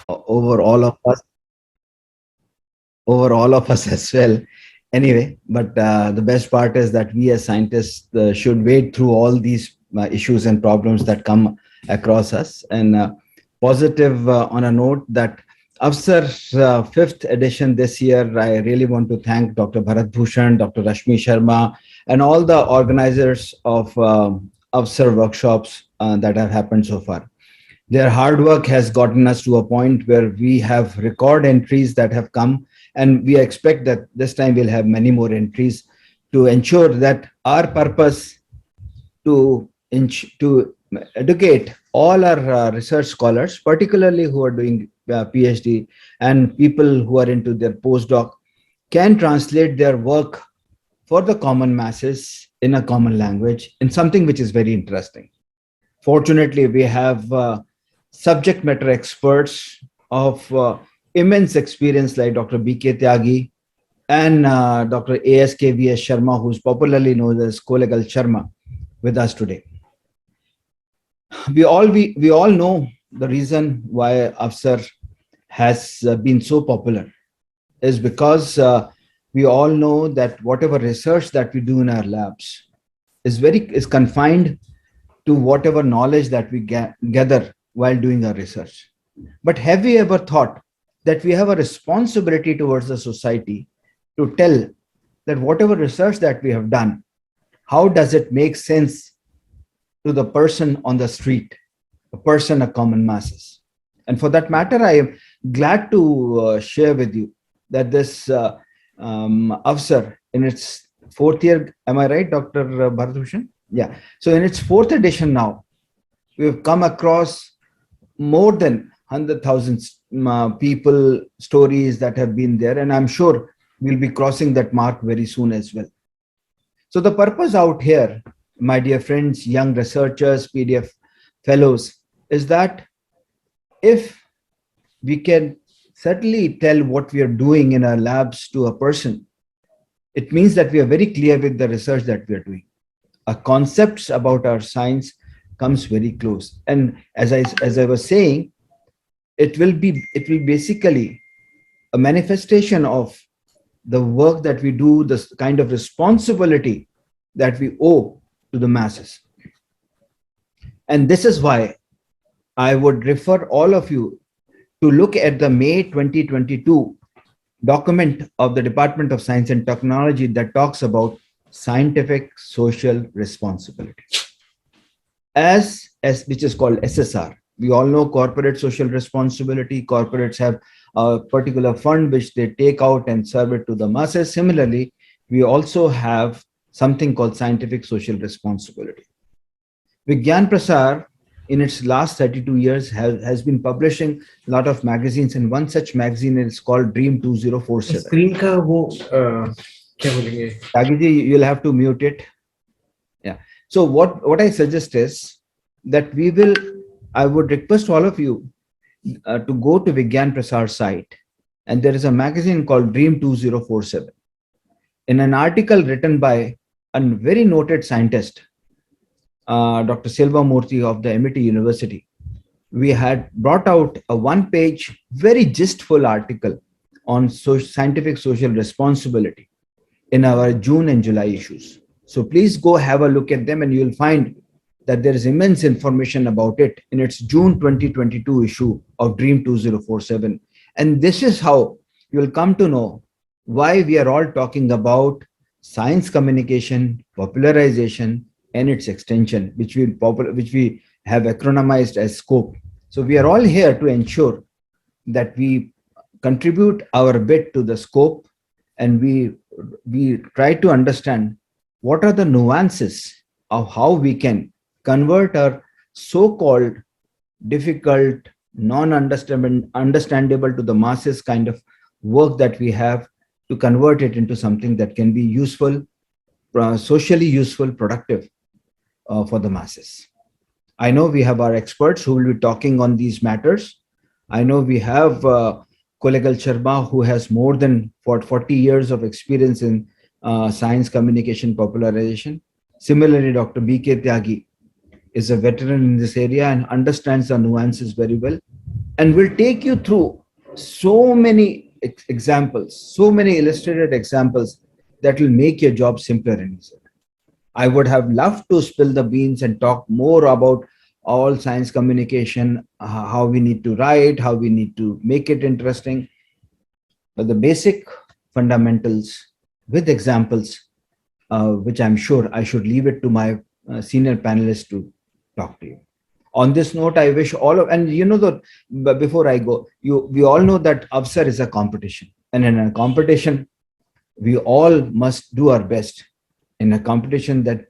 over all of us, over all of us as well. Anyway, but the best part is that we as scientists should wade through all these issues and problems that come across us. And positive on a note that AWSAR fifth edition this year, I really want to thank Dr. Bharat Bhushan, Dr. Rashmi Sharma, and all the organizers of AWSAR workshops that have happened so far. Their hard work has gotten us to a point where we have record entries that have come, and we expect that this time we'll have many more entries to ensure that our purpose to educate all our research scholars, particularly who are doing PhD and people who are into their postdoc, can translate their work for the common masses in a common language, in something which is very interesting. Fortunately, we have subject matter experts of immense experience like Dr. B.K. Tyagi and Dr. A.S.K.V.S. Sharma, who's popularly known as Kolegal Sharma, with us today. We all know the reason why AWSAR has been so popular is because we all know that whatever research that we do in our labs is confined to whatever knowledge that we gather while doing our research. But have we ever thought that we have a responsibility towards the society to tell that whatever research that we have done, how does it make sense to the person on the street, a person of common masses? And for that matter, I am glad to share with you that this AWSAR in its fourth year, am I right, Dr. Bharatbhushan? Yeah. So in its fourth edition now, we've come across more than 100,000 people, stories that have been there. And I'm sure we'll be crossing that mark very soon as well. So the purpose out here, my dear friends, young researchers, PDF fellows, is that if we can certainly tell what we are doing in our labs to a person, it means that we are very clear with the research that we are doing. Our concepts about our science comes very close. And as I was saying, it will basically a manifestation of the work that we do, the kind of responsibility that we owe to the masses. And this is why I would refer all of you to look at the May 2022 document of the Department of Science and Technology that talks about scientific social responsibility, which is called SSR. We all know corporate social responsibility. Corporates have a particular fund which they take out and serve it to the masses. Similarly, we also have something called scientific social responsibility. Vigyan Prasar, in its last 32 years, has been publishing a lot of magazines, and one such magazine is called Dream 2047. Screen ka wo, kya bolenge? Tagiji, you'll have to mute it. Yeah. So what I suggest is that I would request all of you to go to Vigyan Prasar's site, and there is a magazine called Dream 2047. In an article written by a very noted scientist, Dr. Silva Murthy of the MIT University, we had brought out a one-page, very gistful article on scientific social responsibility in our June and July issues. So please go have a look at them, and you'll find that there is immense information about it in its June 2022 issue of Dream 2047. And this is how you'll come to know why we are all talking about science communication, popularization, and its extension, which we have acronymized as SCOPE. So we are all here to ensure that we contribute our bit to the SCOPE, and we try to understand what are the nuances of how we can convert our so-called difficult, non-understandable to the masses kind of work that we have, to convert it into something that can be useful, socially useful, productive for the masses. I know we have our experts who will be talking on these matters. I know we have Kolegal Sharma, who has more than 40 years of experience in science communication popularization. Similarly, Dr. B.K. Tyagi is a veteran in this area and understands the nuances very well. and will take you through so many examples, so many illustrated examples that will make your job simpler and easier. I would have loved to spill the beans and talk more about all science communication, how we need to write, how we need to make it interesting. But the basic fundamentals with examples, which I'm sure I should leave it to my senior panelists to talk to you. On this note, I wish all of, and but before I go, we all know that AWSAR is a competition. And in a competition, we all must do our best. In a competition that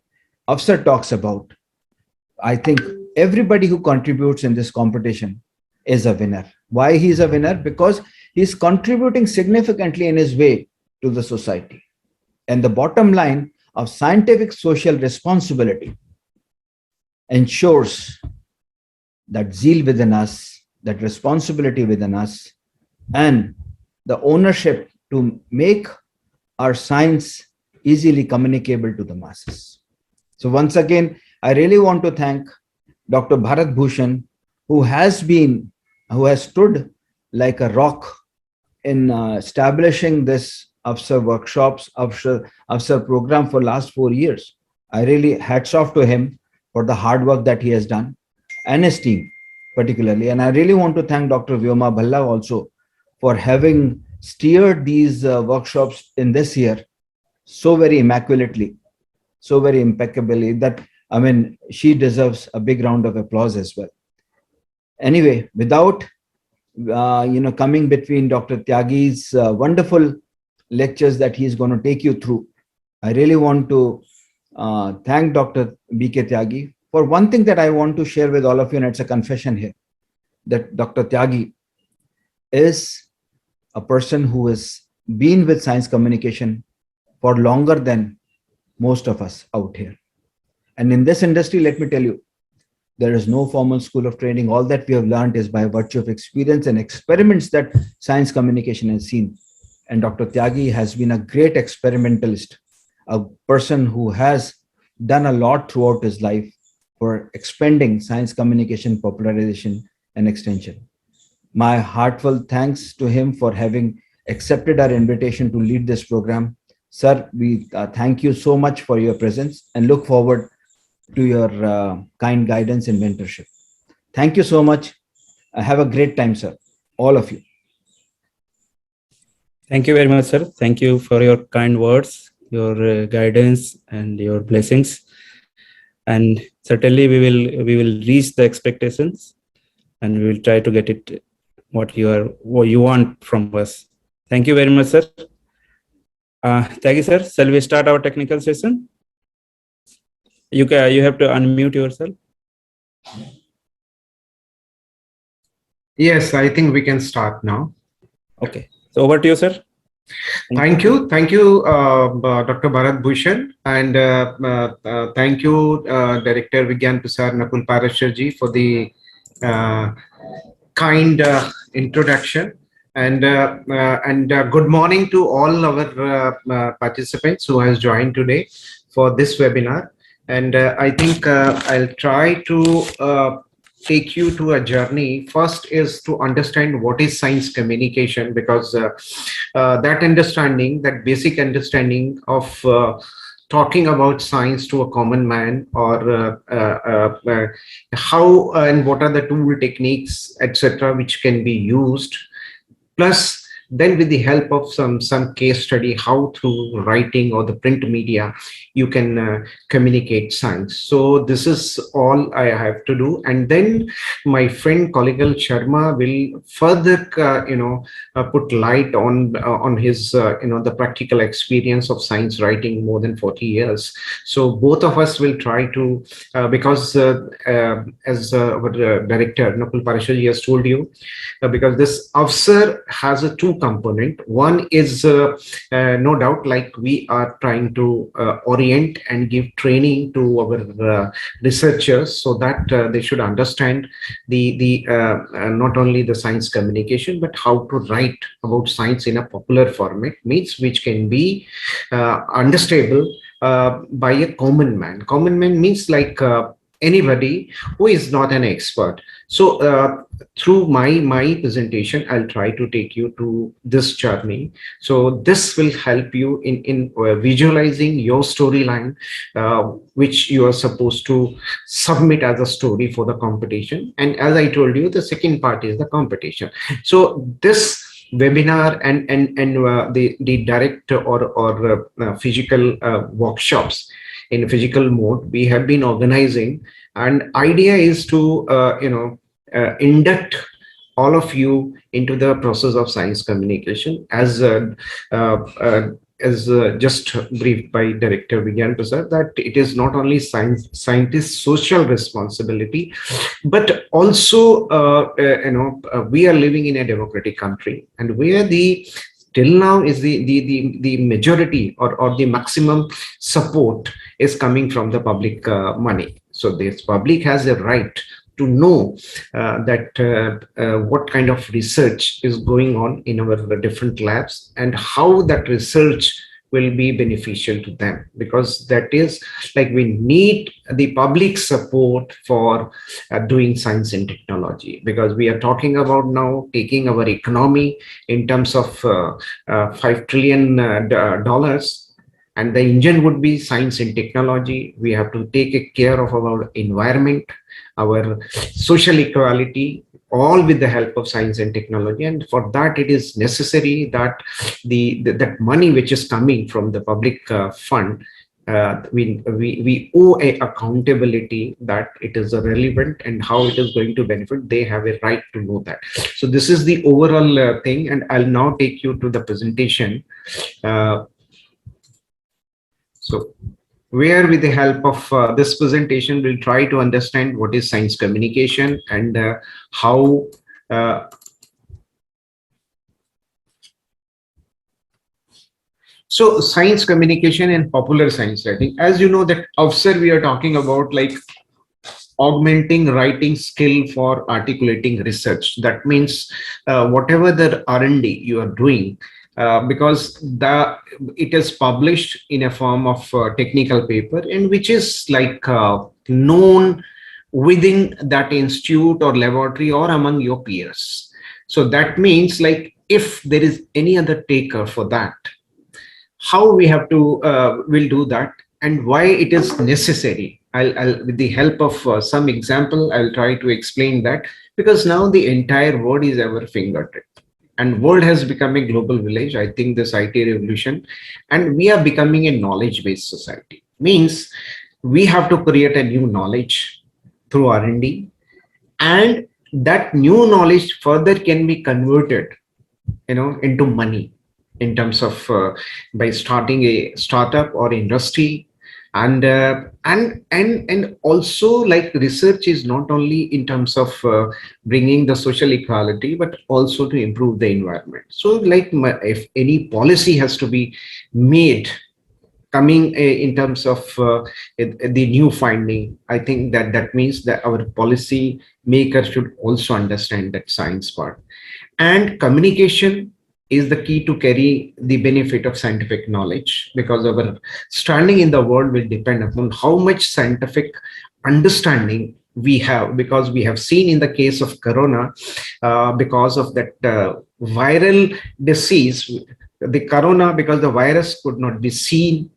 AWSAR talks about, I think everybody who contributes in this competition is a winner. Why he is a winner? Because he's contributing significantly in his way to the society. And the bottom line of scientific social responsibility ensures that zeal within us, that responsibility within us, and the ownership to make our science easily communicable to the masses. So once again, I really want to thank Dr. Bharat Bhushan, who has stood like a rock in establishing this AWSAR workshops, AWSAR program for last 4 years. I really hats off to him for the hard work that he has done, and his team particularly. And I really want to thank Dr. Vyoma Bhalla also for having steered these workshops in this year so very immaculately, so very impeccably, that, I mean, she deserves a big round of applause as well. Anyway, without coming between Dr. Tyagi's wonderful lectures that he's going to take you through, I really want to thank Dr. B.K. Tyagi for one thing that I want to share with all of you, and it's a confession here, that Dr. Tyagi is a person who has been with science communication for longer than most of us out here. And in this industry, let me tell you, there is no formal school of training. All that we have learned is by virtue of experience and experiments that science communication has seen. And Dr. Tyagi has been a great experimentalist, a person who has done a lot throughout his life for expanding science communication, popularization, and extension. My heartfelt thanks to him for having accepted our invitation to lead this program. Sir, we thank you so much for your presence and look forward to your kind guidance and mentorship. Thank you so much. Have a great time, sir. All of you. Thank you very much, sir. Thank you for your kind words, your guidance, and your blessings. And certainly we will reach the expectations, and we will try to get it what you want from us. Thank you very much, sir. Thank you, sir. Shall we start our technical session? You have to unmute yourself. Yes, I think we can start now. Okay. So over to you, sir. Thank you, Dr. Bharat Bhushan, and thank you, Director Vigyan Prasad Nakul Parashar for the kind introduction, and good morning to all our participants who has joined today for this webinar. And I think I'll try to take you to a journey. First is to understand what is science communication, because that understanding, that basic understanding of talking about science to a common man, or how and what are the tool techniques, etc., which can be used, plus then with the help of some case study, how through writing or the print media you can communicate science. So this is all I have to do, and then my friend Koligal Sharma will further put light on his the practical experience of science writing more than 40 years. So both of us will try to because as our director Nakul Parashar has told you, because this AWSAR has a two component. One is no doubt, like we are trying to orient and give training to our researchers so that they should understand the not only the science communication, but how to write about science in a popular format, means which can be understandable by a common man. Common man means like anybody who is not an expert. So through my presentation, I'll try to take you to this journey. So this will help you in visualizing your storyline, which you are supposed to submit as a story for the competition. And as I told you, the second part is the competition. So this webinar and the direct or physical workshops in physical mode we have been organizing, and idea is to induct all of you into the process of science communication as just briefed by Director Vigyan Prasad, that it is not only scientists' social responsibility, but also we are living in a democratic country, and where the till now is the majority or the maximum support is coming from the public money. So this public has a right to know what kind of research is going on in our different labs and how that research will be beneficial to them, because that is like we need the public support for doing science and technology, because we are talking about now taking our economy in terms of $5 trillion and the engine would be science and technology. We have to take care of our environment, our social equality, all with the help of science and technology. And for that, it is necessary that that money which is coming from the public fund, we owe a accountability that it is relevant and how it is going to benefit. They have a right to know that. So this is the overall thing, and I'll now take you to the presentation. So where with the help of this presentation, we'll try to understand what is science communication and how so science communication and popular science writing. As you know that AWSAR, we are talking about like augmenting writing skill for articulating research. That means whatever the R&D you are doing, because it is published in a form of technical paper, and which is like known within that institute or laboratory or among your peers. So that means like if there is any other taker for that, how we have to will do that and why it is necessary. I'll with the help of some example, I'll try to explain that, because now the entire world is our fingertip. And world has become a global village. I think this IT revolution, and we are becoming a knowledge-based society. Means we have to create a new knowledge through R&D, and that new knowledge further can be converted, into money in terms of by starting a startup or industry. And also like research is not only in terms of bringing the social equality, but also to improve the environment. So like if any policy has to be made coming in terms of the new finding, I think that means that our policy maker should also understand that science part. And communication is the key to carry the benefit of scientific knowledge, because our standing in the world will depend upon how much scientific understanding we have, because we have seen in the case of corona, because of that viral disease, the corona, because the virus could not be seen.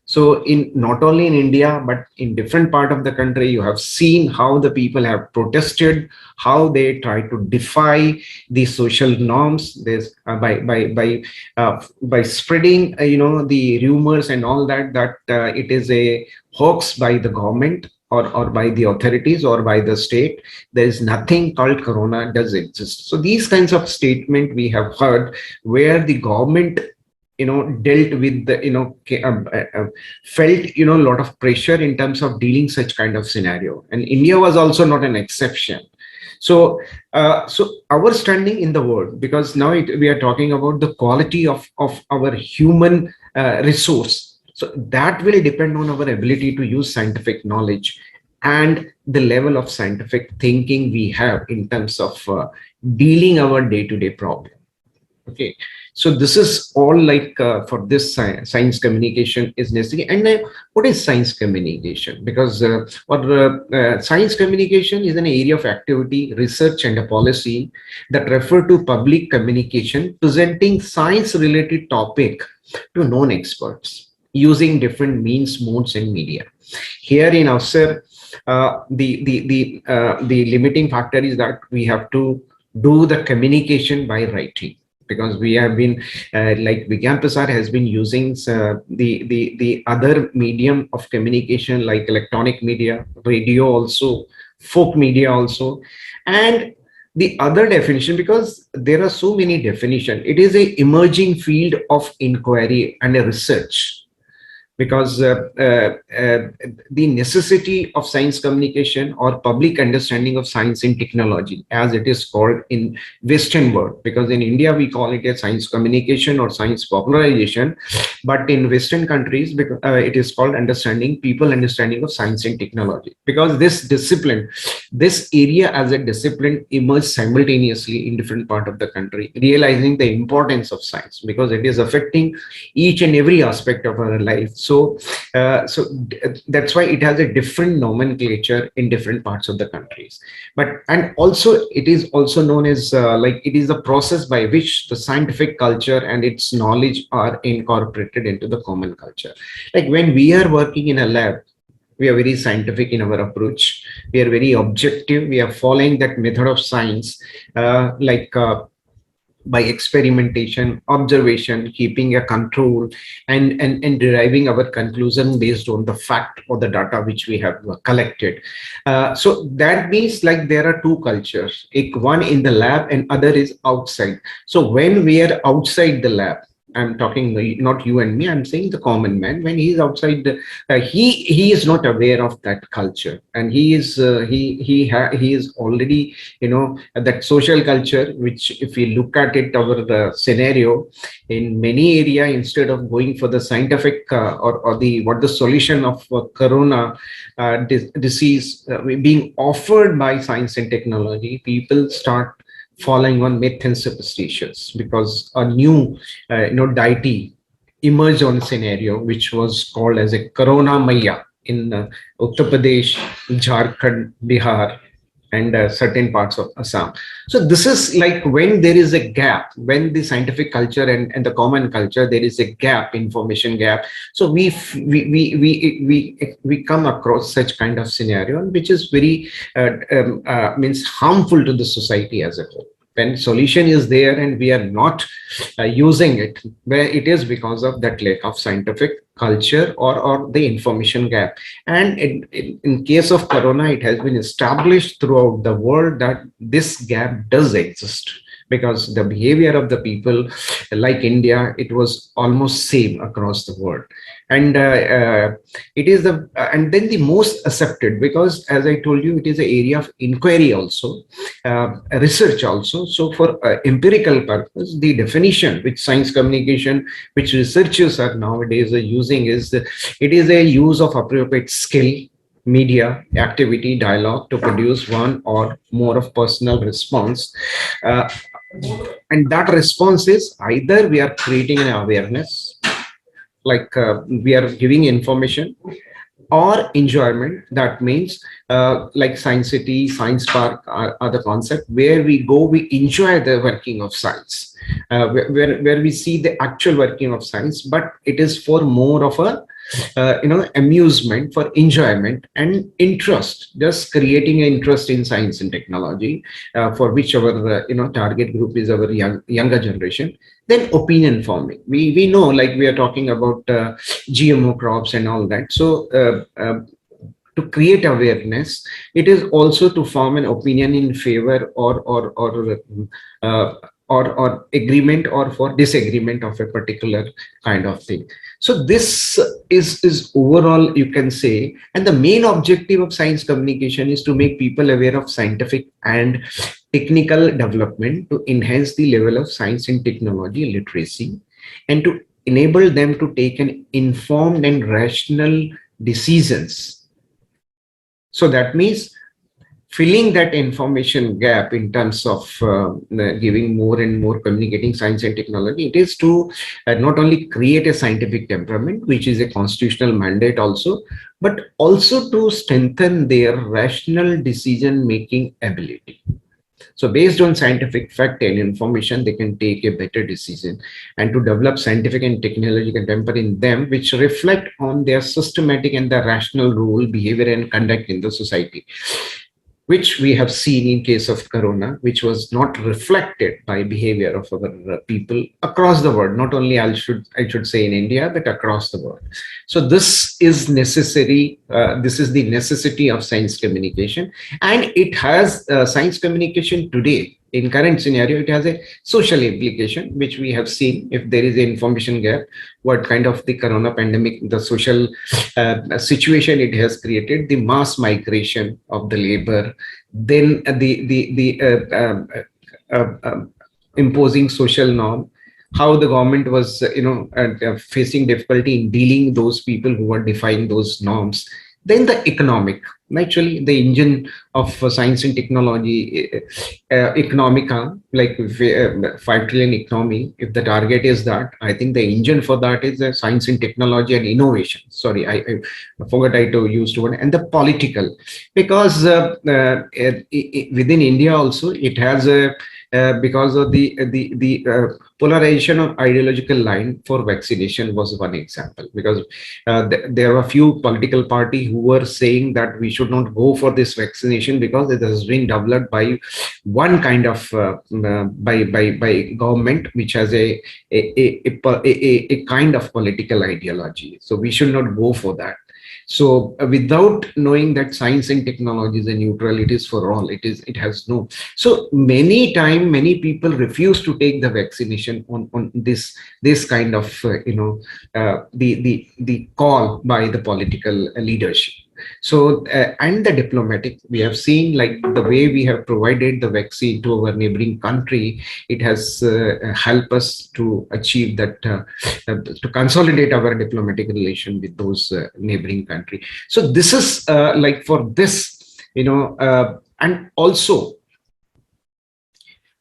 So in not only in India, but in different part of the country, you have seen how the people have protested, how they try to defy the social norms. There's by spreading, the rumors and all that it is a hoax by the government or by the authorities or by the state. There is nothing called corona does exist. So these kinds of statement we have heard where the government dealt with the felt a lot of pressure in terms of dealing such kind of scenario, and India was also not an exception. So our standing in the world, because now we are talking about the quality of our human resource, so that will depend on our ability to use scientific knowledge and the level of scientific thinking we have in terms of dealing our day-to-day problem. Okay, so this is all like for this science communication is necessary. And then what is science communication? Because science communication is an area of activity, research, and a policy that refer to public communication presenting science-related topic to non-experts using different means, modes, and media. Here in AWSAR, the limiting factor is that we have to do the communication by writing, because we have been like AWSAR has been using the other medium of communication like electronic media, radio also, folk media also, and the other definition, because there are so many definitions. It is a emerging field of inquiry and a research, because the necessity of science communication or public understanding of science and technology, as it is called in Western world, because in India we call it a science communication or science popularization, but in Western countries it is called people understanding of science and technology, because this discipline, this area as a discipline emerged simultaneously in different part of the country, realizing the importance of science because it is affecting each and every aspect of our life. So that's why it has a different nomenclature in different parts of the countries. And also it is also known as like it is a process by which the scientific culture and its knowledge are incorporated into the common culture. Like when we are working in a lab, we are very scientific in our approach. We are very objective. We are following that method of science, by experimentation, observation, keeping a control, and deriving our conclusion based on the fact or the data which we have collected. So that means like there are two cultures, one in the lab and other is outside. So when we are outside the lab, I'm talking not you and me, I'm saying the common man, when he is outside, he is not aware of that culture, and he is he is already, you know, that social culture, which if we look at it over the scenario in many area, instead of going for the scientific or the solution of corona disease being offered by science and technology, people start falling on myth and superstitions, because a new deity emerged on scenario which was called as a Corona Maya in Uttar Pradesh, Jharkhand, Bihar, and certain parts of Assam. So this is like when there is a gap, when the scientific culture and the common culture, there is a gap, information gap. So we come across such kind of scenario, which is very means harmful to the society as a whole. When solution is there and we are not using it, where it is because of that lack of scientific culture or the information gap. And in case of corona, it has been established throughout the world that this gap does exist, because the behavior of the people like India, it was almost same across the world. And it is and then the most accepted, because as I told you, it is an area of inquiry also, research also. So for empirical purpose, the definition which science communication, which researchers are nowadays using is, it is a use of appropriate skill, media, activity, dialogue to produce one or more of personal response. And that response is either we are creating an awareness, like we are giving information, or enjoyment. That means like Science City, Science Park are the concept where we go, we enjoy the working of science, where we see the actual working of science, but it is for more of a amusement, for enjoyment and interest, just creating an interest in science and technology, for which our target group is our younger generation. Then opinion forming, we know, like we are talking about GMO crops and all that. So to create awareness, it is also to form an opinion in favor or agreement or for disagreement of a particular kind of thing. So this is overall, you can say, and the main objective of science communication is to make people aware of scientific and technical development, to enhance the level of science and technology literacy, and to enable them to take an informed and rational decisions. So that means filling that information gap in terms of giving more and more communicating science and technology, it is to not only create a scientific temperament, which is a constitutional mandate also, but also to strengthen their rational decision-making ability. So based on scientific fact and information, they can take a better decision, and to develop scientific and technological temper in them, which reflect on their systematic and the rational role, behavior, and conduct in the society, which we have seen in case of corona, which was not reflected by behavior of our people across the world, not only I should say in India, but across the world. So this is necessary. This is the necessity of science communication, and it has science communication today. In current scenario, it has a social implication, which we have seen. If there is an information gap, what kind of the corona pandemic, the social situation it has created, the mass migration of the labor, then imposing social norm, how the government was facing difficulty in dealing those people who were defying those norms. Then the economic, naturally the engine of science and technology, economica, like 5 trillion economy, if the target is that, I think the engine for that is science and technology and innovation. Sorry, I forgot to use the word. And the political, because within India also it has a because of the polarization of ideological line for vaccination was one example, because there were a few political party who were saying that we should not go for this vaccination because it has been developed by one kind of by government which has a kind of political ideology, so we should not go for that. So without knowing that science and technology is a neutral, it is for all, it has no. So many people refuse to take the vaccination on this kind of the call by the political leadership. So and the diplomatic, we have seen like the way we have provided the vaccine to our neighboring country, it has helped us to achieve that, to consolidate our diplomatic relation with those neighboring country. So this is like for this, and also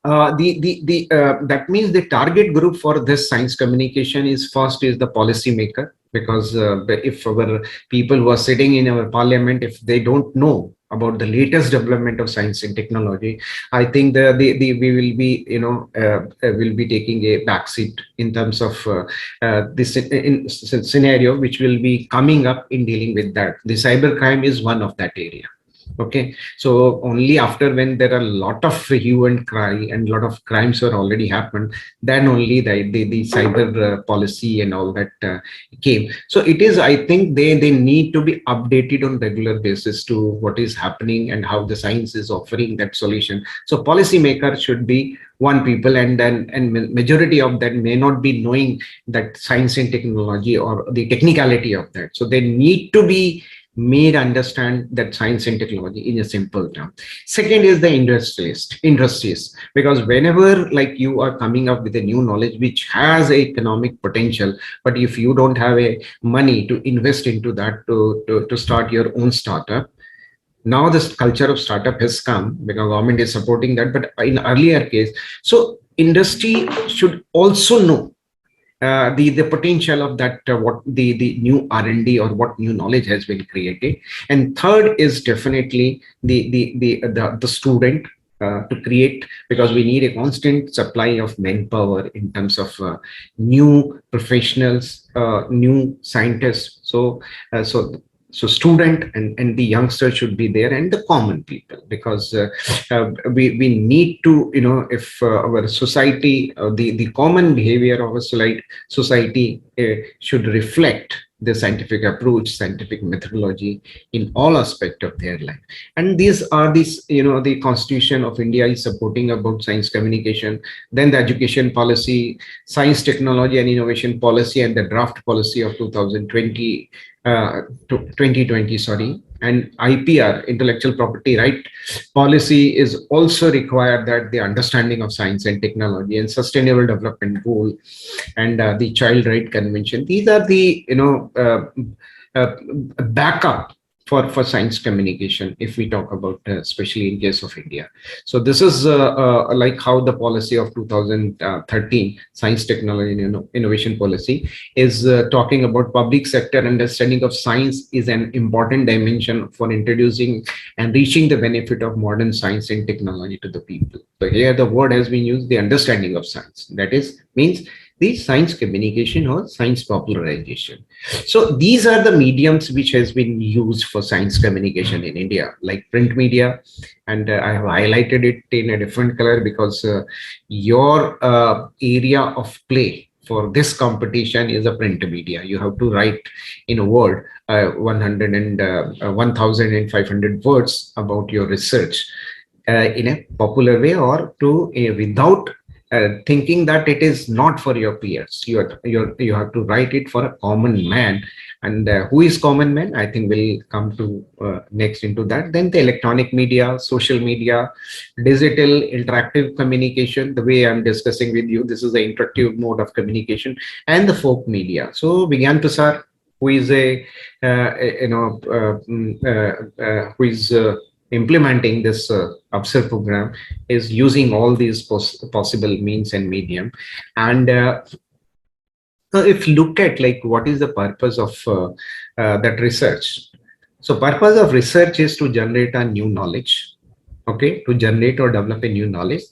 that means the target group for this science communication is first is the policymaker, because if our people who are sitting in our parliament, if they don't know about the latest development of science and technology, I think we will be will be taking a backseat in terms of this scenario which will be coming up in dealing with that. The cybercrime is one of that area. Okay, so only after when there are a lot of hue and cry and a lot of crimes are already happened, then only the cyber policy and all that came. So it is, I think they need to be updated on regular basis to what is happening and how the science is offering that solution. So policymakers should be one people, and majority of that may not be knowing that science and technology or the technicality of that. So they need to be made understand that science and technology in a simple term. Second is the industries, because whenever like you are coming up with a new knowledge which has economic potential, but if you don't have a money to invest into that to start your own startup. Now this culture of startup has come because government is supporting that, but in earlier case, so industry should also know the potential of that, what the new R&D or what new knowledge has been created. And third is definitely the student to create, because we need a constant supply of manpower in terms of new professionals, new scientists. So student and the youngster should be there, and the common people, because we need to, if our society, the common behavior of a society should reflect the scientific approach, scientific methodology in all aspects of their life. And these are the Constitution of India is supporting about science communication, then the education policy, science, technology and innovation policy, and the draft policy of 2020, and IPR, intellectual property right policy, is also required that the understanding of science and technology and sustainable development goal, and the child right convention. These are the backup for science communication, if we talk about especially in case of India. So this is like how the policy of 2013 science technology and innovation policy is talking about public sector understanding of science is an important dimension for introducing and reaching the benefit of modern science and technology to the people. So here the word has been used, the understanding of science, that is means the science communication or science popularization. So these are the mediums which has been used for science communication in India, like print media, and I have highlighted it in a different color because your area of play for this competition is a print media. You have to write in a word 1,500 words about your research in a popular way, or to without thinking that it is not for your peers. You have to write it for a common man. And who is common man? I think we'll come to next into that. Then the electronic media, social media, digital interactive communication, the way I'm discussing with you, this is the interactive mode of communication, and the folk media. So Vigyan Prasad, who is who is implementing this AWSAR program, is using all these possible means and medium. And so if you look at like what is the purpose of that research. So purpose of research is to generate a new knowledge, okay, to generate or develop a new knowledge.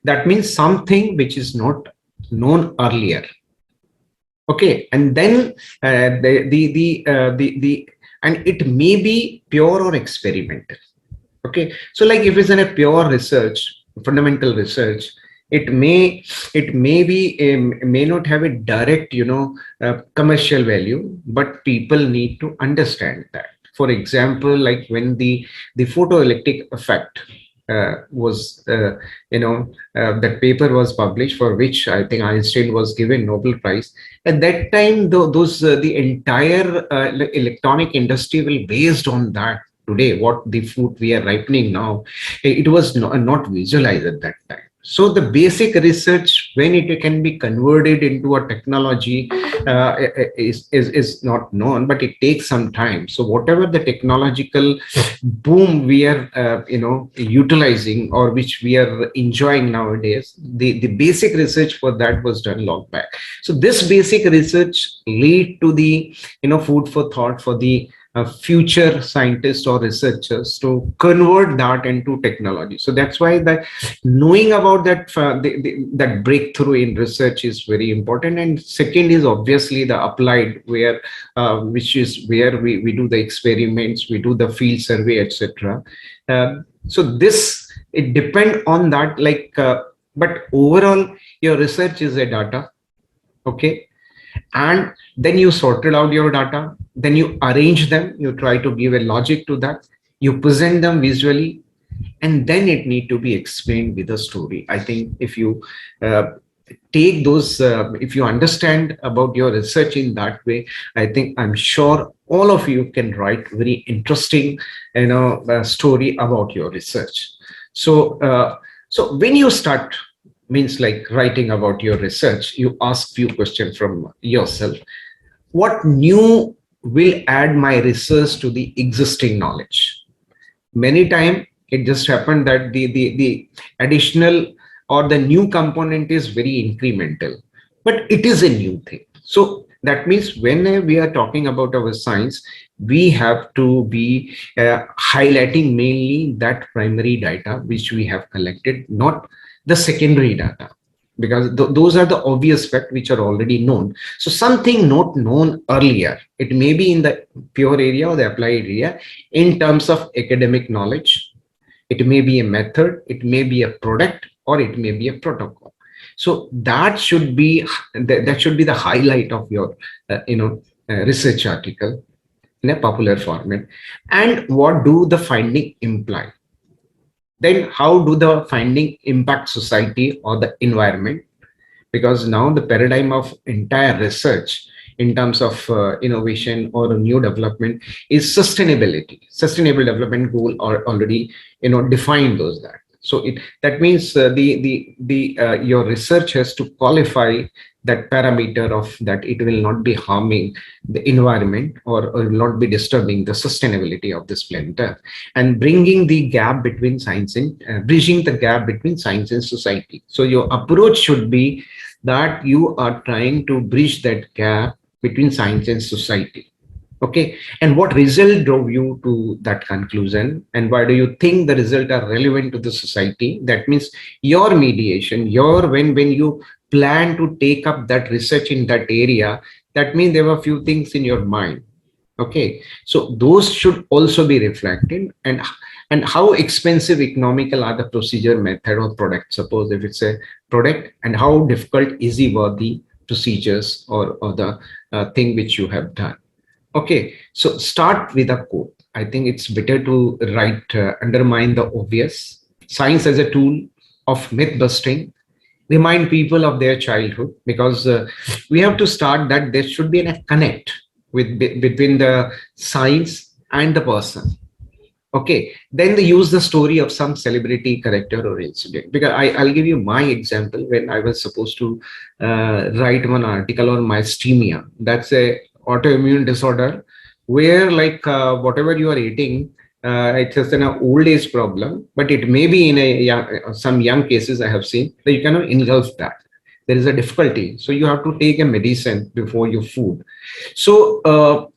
That means something which is not known earlier. Okay, and then and it may be pure or experimental. Okay, so like if it's in a pure research, fundamental research, it may be may not have a direct commercial value, but people need to understand that. For example, like when the photoelectric effect was that paper was published, for which I think Einstein was given Nobel Prize. At that time, the entire electronic industry will based on that. Today, what the food we are ripening now, it was not visualized at that time. So the basic research, when it can be converted into a technology, is not known, but it takes some time. So whatever the technological boom we are utilizing, or which we are enjoying nowadays, the basic research for that was done long back. So this basic research lead to the food for thought for the future scientists or researchers to convert that into technology. So that's why that knowing about that that breakthrough in research is very important. And second is obviously the applied, where which is where we do the experiments, we do the field survey, etc. So this, it depend on that, like but overall your research is a data, okay, and then you sorted out your data, then you arrange them, you try to give a logic to that, you present them visually, and then it need to be explained with a story. I think if you take those, if you understand about your research in that way, I think I'm sure all of you can write very interesting story about your research. So so when you start, means like writing about your research, you ask few questions from yourself. What new will add my research to the existing knowledge? Many times it just happened that the additional or the new component is very incremental, but it is a new thing. So that means when we are talking about our science, we have to be highlighting mainly that primary data which we have collected, not the secondary data, because those are the obvious facts which are already known. So something not known earlier, it may be in the pure area or the applied area in terms of academic knowledge, it may be a method, it may be a product, or it may be a protocol. So that should be the highlight of your research article in a popular format. And what do the finding imply? Then how do the finding impact society or the environment? Because now the paradigm of entire research in terms of innovation or new development is sustainability. Sustainable development goal are already defined those that. So that means your research has to qualify that parameter of that it will not be harming the environment or will not be disturbing the sustainability of this planet Earth, and bringing the gap between science and bridging the gap between science and society. So your approach should be that you are trying to bridge that gap between science and society. Okay, and what result drove you to that conclusion, and why do you think the result are relevant to the society? That means your mediation, when you plan to take up that research in that area, that means there were a few things in your mind. Okay, so those should also be reflected, and how expensive, economical are the procedure, method, or product. Suppose if it's a product, and how difficult, easy were the procedures or the thing which you have done. Okay, so start with a quote. I think it's better to write, undermine the obvious. Science as a tool of myth busting. Remind people of their childhood, because we have to start that there should be a connect between the science and the person. Okay, then they use the story of some celebrity character or incident. Because I'll give you my example. When I was supposed to write one article on myasthenia, that's a autoimmune disorder where whatever you are eating, it's just an old age problem, but it may be in some young cases I have seen that you cannot engulf that. There is a difficulty, so you have to take a medicine before your food. So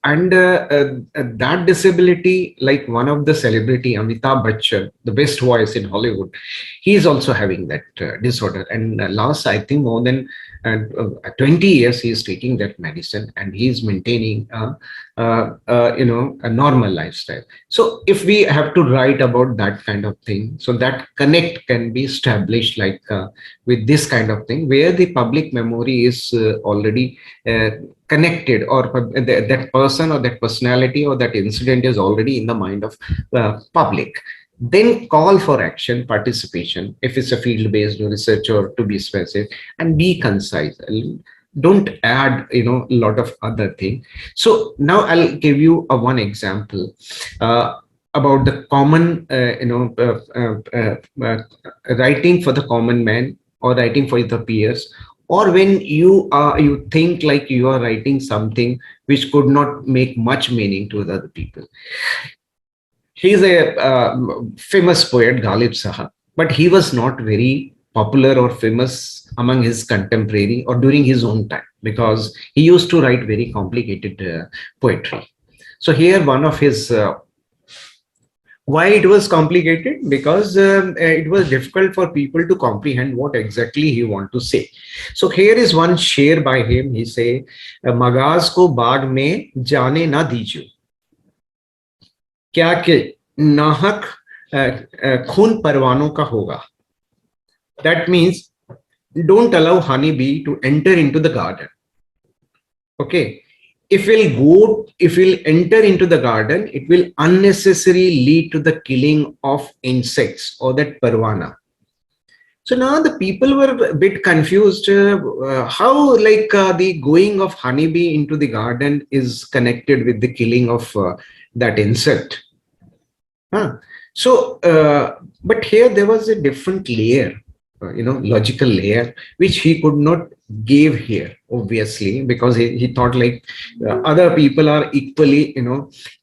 that disability, like one of the celebrity, Amitabh Bachchan, the best voice in Hollywood, he is also having that disorder, and last I think more than 20 years he is taking that medicine, and he is maintaining a normal lifestyle. So if we have to write about that kind of thing, so that connect can be established with this kind of thing, where the public memory is already connected, or that person or that personality or that incident is already in the mind of public. Then call for action, participation, if it's a field-based research, or to be specific, and be concise. Don't add a lot of other things. So now I'll give you one example about the common writing for the common man, or writing for the peers, or when you think like you are writing something which could not make much meaning to the other people. He's a famous poet, Ghalib Saha, but he was not very popular or famous among his contemporary or during his own time, because he used to write very complicated poetry. So here one of his, why it was complicated? Because it was difficult for people to comprehend what exactly he want to say. So here is one share by him. He say, "Magaz ko baag mein jaane na dijiye. क्या कि नाहक खून परवानों का होगा." That means don't allow honeybee to enter into the garden. Okay, if we'll enter into the garden, it will unnecessarily lead to the killing of insects or that parwana. So now the people were a bit confused how the going of honeybee into the garden is connected with the killing of that insect. So, but here there was a different layer, logical layer, which he could not give here, obviously, because he thought other people are equally,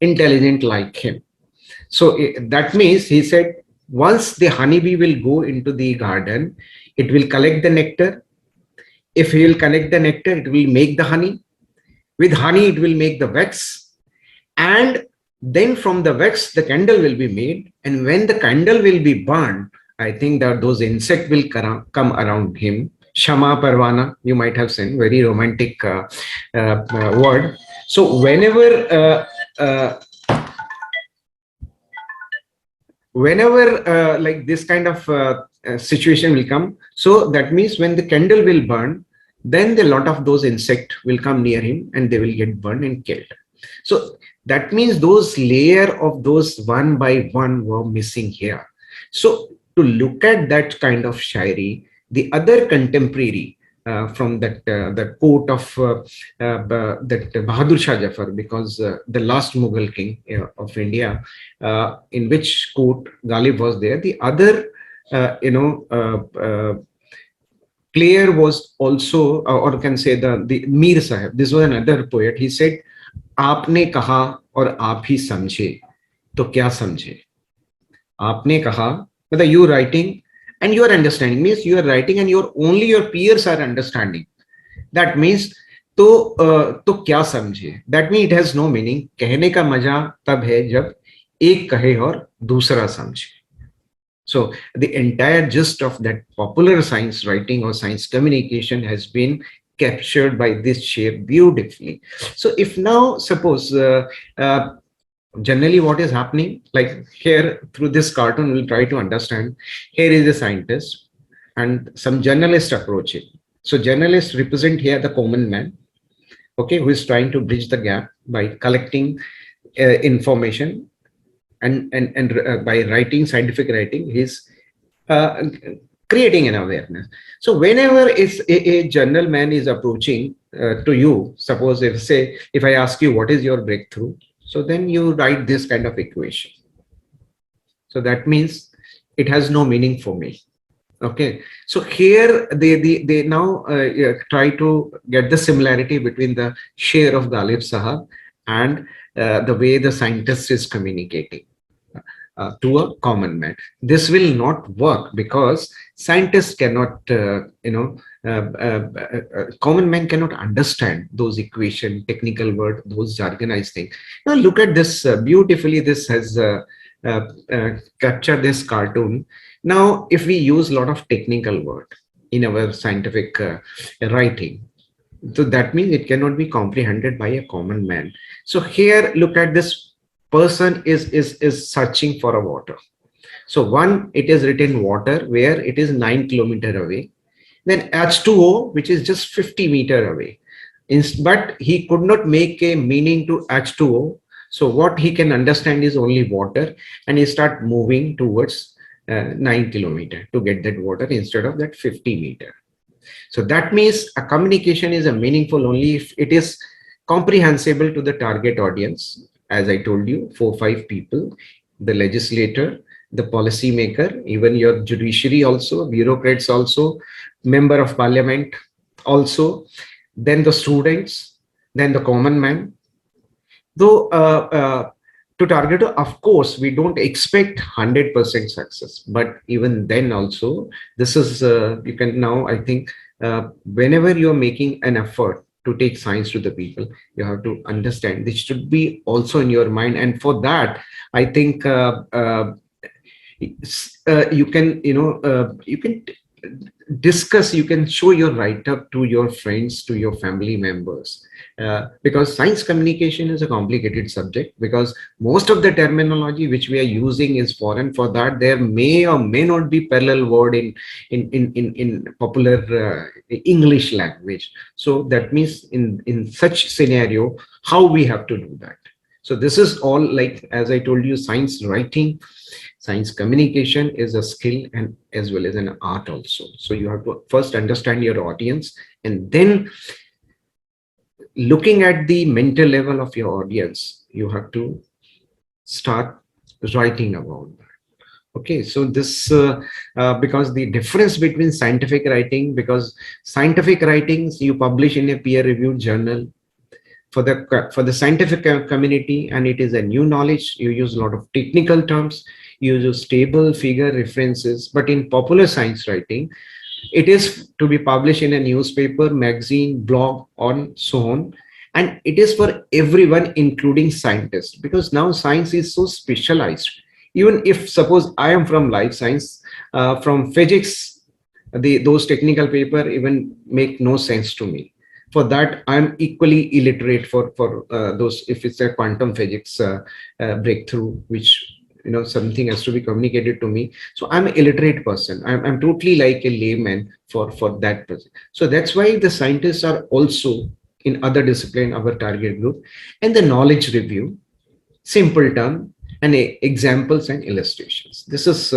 intelligent like him. So that means he said, once the honeybee will go into the garden, it will collect the nectar. If he will collect the nectar, it will make the honey. With honey, it will make the wax. And then from the wax, the candle will be made. And when the candle will be burned, I think that those insects will come around him. Shama Parvana, you might have seen, very romantic word. So whenever this kind of situation will come, so that means when the candle will burn, then the lot of those insects will come near him and they will get burned and killed. So that means those layer of those one by one were missing here. So to look at that kind of shairi, the other contemporary from that the quote of that Bahadur Shah Jafar, because the last Mughal king of India, in which quote Ghalib was there, the other Clare was also, or can say the Mir Sahib, this was another poet. He said, "Aapne kaha aur aap hi samjhe, to kya samjhe?" Aapne kaha, whether you writing and you are understanding, means you are writing and only your peers are understanding. That means तो क्या समझे, that means it has no meaning. कहने का मजा तब है जब एक कहे और दूसरा समझे. So the entire gist of that popular science writing or science communication has been captured by this shape beautifully. So if now suppose generally what is happening, like here through this cartoon we'll try to understand. Here is a scientist and some journalists approach it. So journalists represent here the common man, okay, who is trying to bridge the gap by collecting information and by writing, scientific writing, he's creating an awareness. So whenever a journal man is approaching to you, suppose if I ask you what is your breakthrough, so then you write this kind of equation. So that means it has no meaning for me. Okay, so here they now try to get the similarity between the share of Ghalib Sahab and the way the scientist is communicating to a common man. This will not work because scientists cannot, common man cannot understand those equation, technical word, those jargonized things. Now look at this beautifully. This has captured this cartoon. Now, if we use a lot of technical word in our scientific writing, so that means it cannot be comprehended by a common man. So here, look at this person is searching for a water. So one, it is written water where it is 9 kilometers away. Then H2O, which is just 50 meters away. But he could not make a meaning to H2O. So what he can understand is only water, and he start moving towards 9 kilometers to get that water instead of that 50 meters. So that means a communication is a meaningful only if it is comprehensible to the target audience. As I told you, 4-5 people, the legislator, the policymaker, even your judiciary also, bureaucrats also, member of parliament also, then the students, then the common man. Though to target, of course, we don't expect 100% success, but even then also, this is, you can now, I think, whenever you're making an effort to take science to the people, you have to understand this should be also in your mind. And for that, I think you can, you can discuss, you can show your write-up to your friends, to your family members, because science communication is a complicated subject, because most of the terminology which we are using is foreign. For that, there may or may not be parallel word in popular English language. So that means in such scenario, how we have to do that. So this is all, like, as I told you, science writing, science communication is a skill and as well as an art also. So you have to first understand your audience, and then looking at the mental level of your audience, you have to start writing about that. Okay, so this because the difference between scientific writing, because scientific writings you publish in a peer-reviewed journal for the scientific community, and it is a new knowledge. You use a lot of technical terms, you use table, figure, references. But in popular science writing, it is to be published in a newspaper, magazine, blog, on so on. And it is for everyone, including scientists, because now science is so specialized. Even if suppose I am from life science, from physics, those technical paper even make no sense to me. For that, I'm equally illiterate for those, if it's a quantum physics breakthrough, which something has to be communicated to me. So I'm an illiterate person. I'm totally like a layman for that person. So that's why the scientists are also in other discipline, our target group, and the knowledge review, simple term, and examples and illustrations. This is,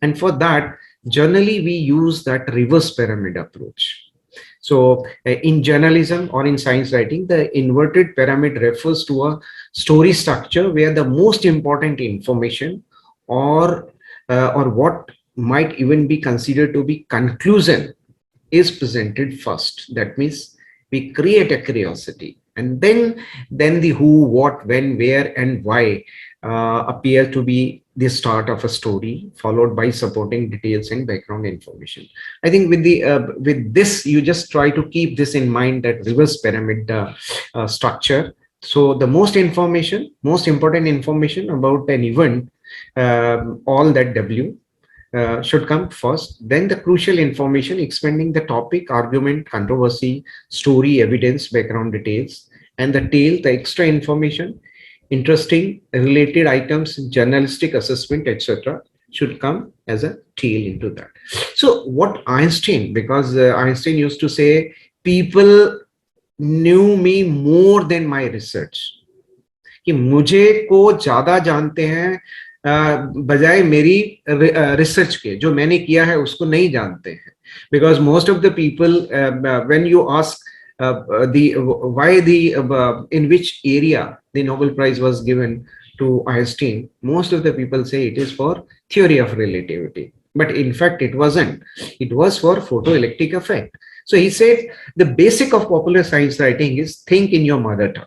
and for that, generally we use that reverse pyramid approach. So in journalism or in science writing, the inverted pyramid refers to a story structure where the most important information or what might even be considered to be conclusion is presented first. That means we create a curiosity, and then the who, what, when, where, and why appear to be the start of a story, followed by supporting details and background information. I think with this, you just try to keep this in mind, that reverse pyramid structure. So the most important information about an event, all that W should come first, then the crucial information expanding the topic, argument, controversy, story, evidence, background details, and the tail, the extra information, interesting related items, journalistic assessment, etc., should come as a tail into that. So what Einstein, because Einstein used to say, people knew me more than my research, कि मुझे को ज्यादा जानते हैं बजाय मेरी research के, जो मैंने किया है उसको नहीं जानते हैं. Because most of the people, when you ask in which area the Nobel Prize was given to Einstein, most of the people say it is for theory of relativity. But in fact, it wasn't. It was for photoelectric effect. So he said the basic of popular science writing is think in your mother tongue.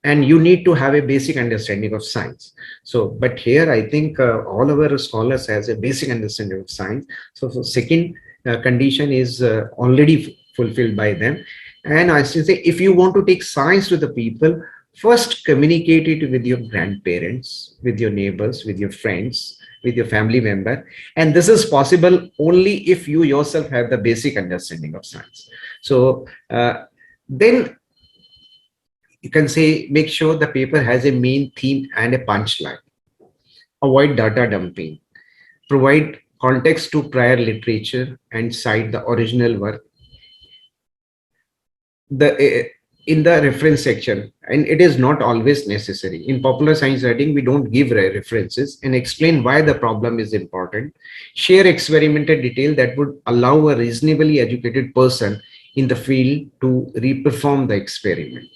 And you need to have a basic understanding of science. So, but here I think all our scholars has a basic understanding of science. So second condition is already fulfilled by them. And I still say, if you want to take science to the people, first communicate it with your grandparents, with your neighbors, with your friends, with your family member. And this is possible only if you yourself have the basic understanding of science. So then you can say, make sure the paper has a main theme and a punchline. Avoid data dumping. Provide context to prior literature and cite the original work in the reference section. And it is not always necessary. In popular science writing, we don't give references, and explain why the problem is important. Share experimental detail that would allow a reasonably educated person in the field to reperform the experiment.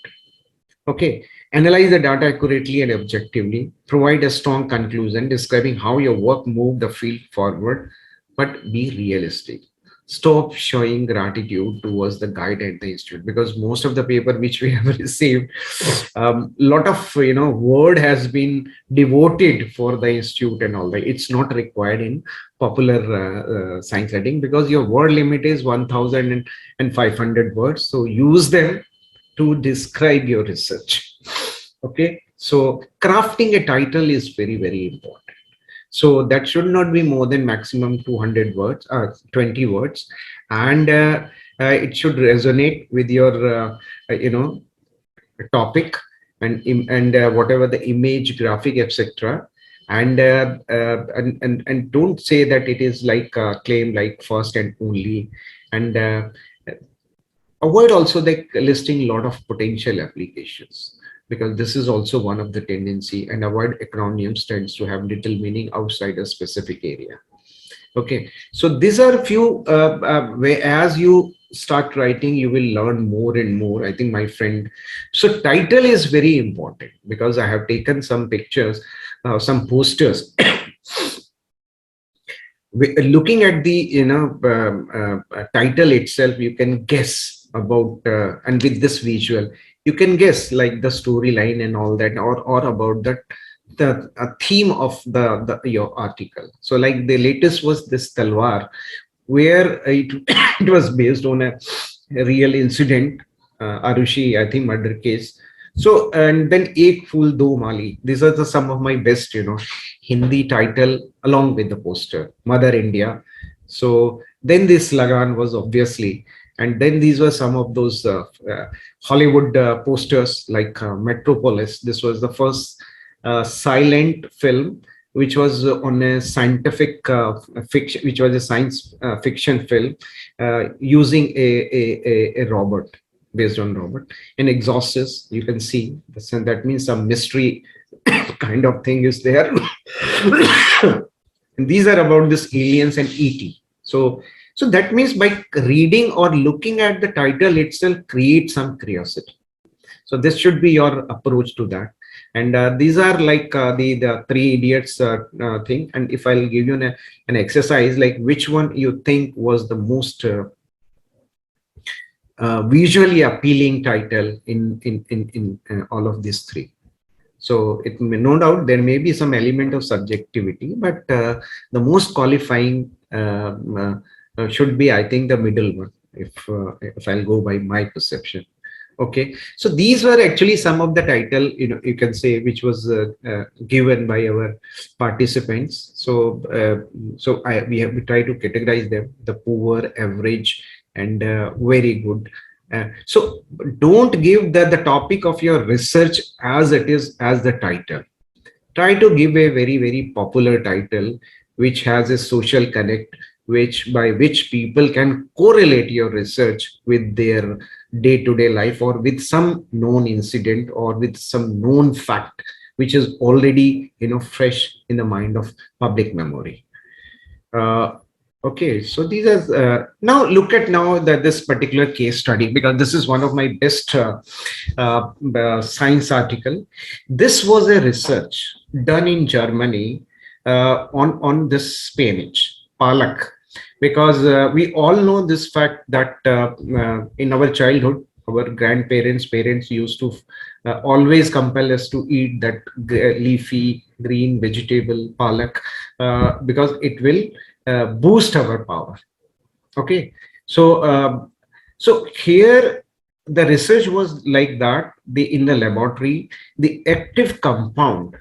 Okay, analyze the data accurately and objectively. Provide a strong conclusion describing how your work moved the field forward, but be realistic. Stop showing gratitude towards the guide at the institute, because most of the paper which we have received, lot of word has been devoted for the institute and all that. It's not required in popular science writing, because your word limit is 1,500 words. So use them to describe your research. Okay, so crafting a title is very, very important. So that should not be more than maximum 200 words, 20 words, and it should resonate with your, topic and whatever the image, graphic, etc. And don't say that it is like claim like first and only, and avoid also the listing a lot of potential applications, because this is also one of the tendency, and avoid acronyms tends to have little meaning outside a specific area. Okay, so these are a few where as you start writing, you will learn more and more. I think, my friend, so title is very important, because I have taken some pictures, some posters. Looking at the title itself, you can guess about, and with this visual, you can guess like the storyline and all that, or about the theme of your article. So like the latest was this Talwar, where it was based on a real incident, Arushi, I think, murder case. So, and then Ek Phool Do Mali. These are some of my best, Hindi title along with the poster, Mother India. So then this Lagan was obviously, and then these were some of those Hollywood posters like Metropolis. This was the first silent film which was on a scientific fiction, which was a science fiction film using a robot, based on robot. And Exorcist, you can see, that means some mystery kind of thing is there. And these are about this aliens and ET. So that means by reading or looking at the title itself, create some curiosity. So this should be your approach to that. And these are like the three idiots thing. And if I'll give you an exercise, like which one you think was the most visually appealing title in all of these three. So it may, no doubt there may be some element of subjectivity, but the most qualifying should be, I think, the middle one, if I'll go by my perception. Okay, so these were actually some of the title, you can say, which was given by our participants. So we try to categorize them: the poor, average, and very good. So don't give the topic of your research as it is as the title. Try to give a very, very popular title which has a social connect, which by which people can correlate your research with their day-to-day life, or with some known incident, or with some known fact which is already fresh in the mind of public memory. Okay, so these are now look at this particular case study, because this is one of my best science article. This was a research done in Germany on this spinach, palak, because we all know this fact that in our childhood, our parents used to always compel us to eat that leafy green vegetable palak, because it will boost our power. Okay, so so here the research was like that. In the laboratory, the active compound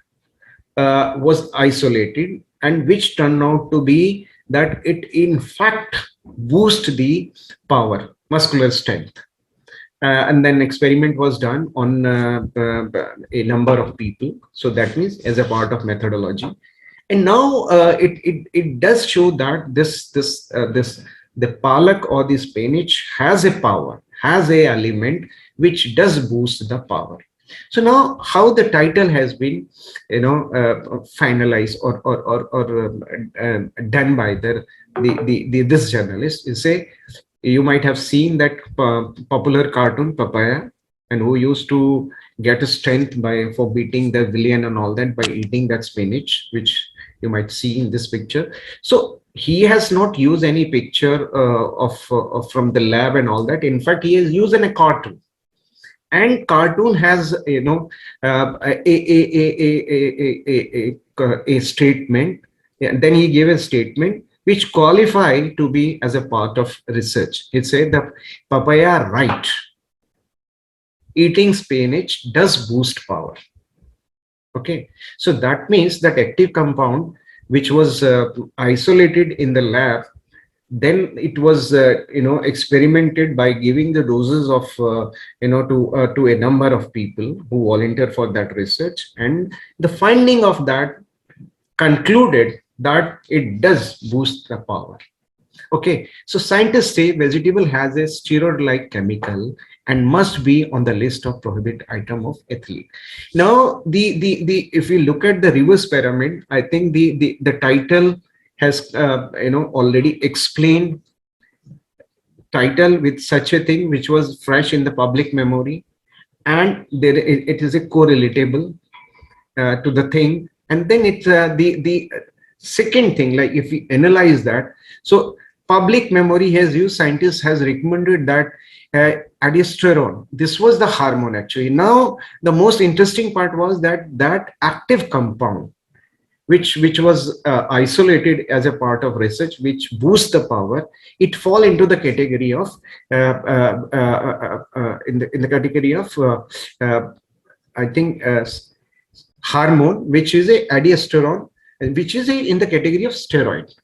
was isolated, and which turned out to be that it in fact boost the power, muscular strength. And then experiment was done on a number of people. So that means as a part of methodology. And now it does show that the palak or the spinach has a power, has a element which does boost the power. So now how the title has been finalized or done by this journalist is, say, you might have seen that popular cartoon Papaya, and who used to get a strength for beating the villain and all that by eating that spinach, which you might see in this picture. So he has not used any picture of from the lab and all that. In fact, he has used a cartoon, and cartoon has a statement. And then he gave a statement which qualify to be as a part of research. It said the papaya right, eating spinach does boost power. Okay, so that means that active compound which was isolated in the lab, then it was experimented by giving the doses of to a number of people who volunteered for that research, and the finding of that concluded that it does boost the power. Okay, so scientists say vegetable has a steroid-like chemical and must be on the list of prohibited item of athlete. Now, if you look at the reverse pyramid, I think the title has already explained title with such a thing which was fresh in the public memory, and there it is a correlatable to the thing. And then it's the second thing, like if we analyze that, so public memory has used, scientists has recommended that aldosterone, this was the hormone actually. Now the most interesting part was that active compound which was isolated as a part of research, which boosts the power, it fall into the category of in the category of I think hormone, which is a aldosterone, which is in the category of steroid.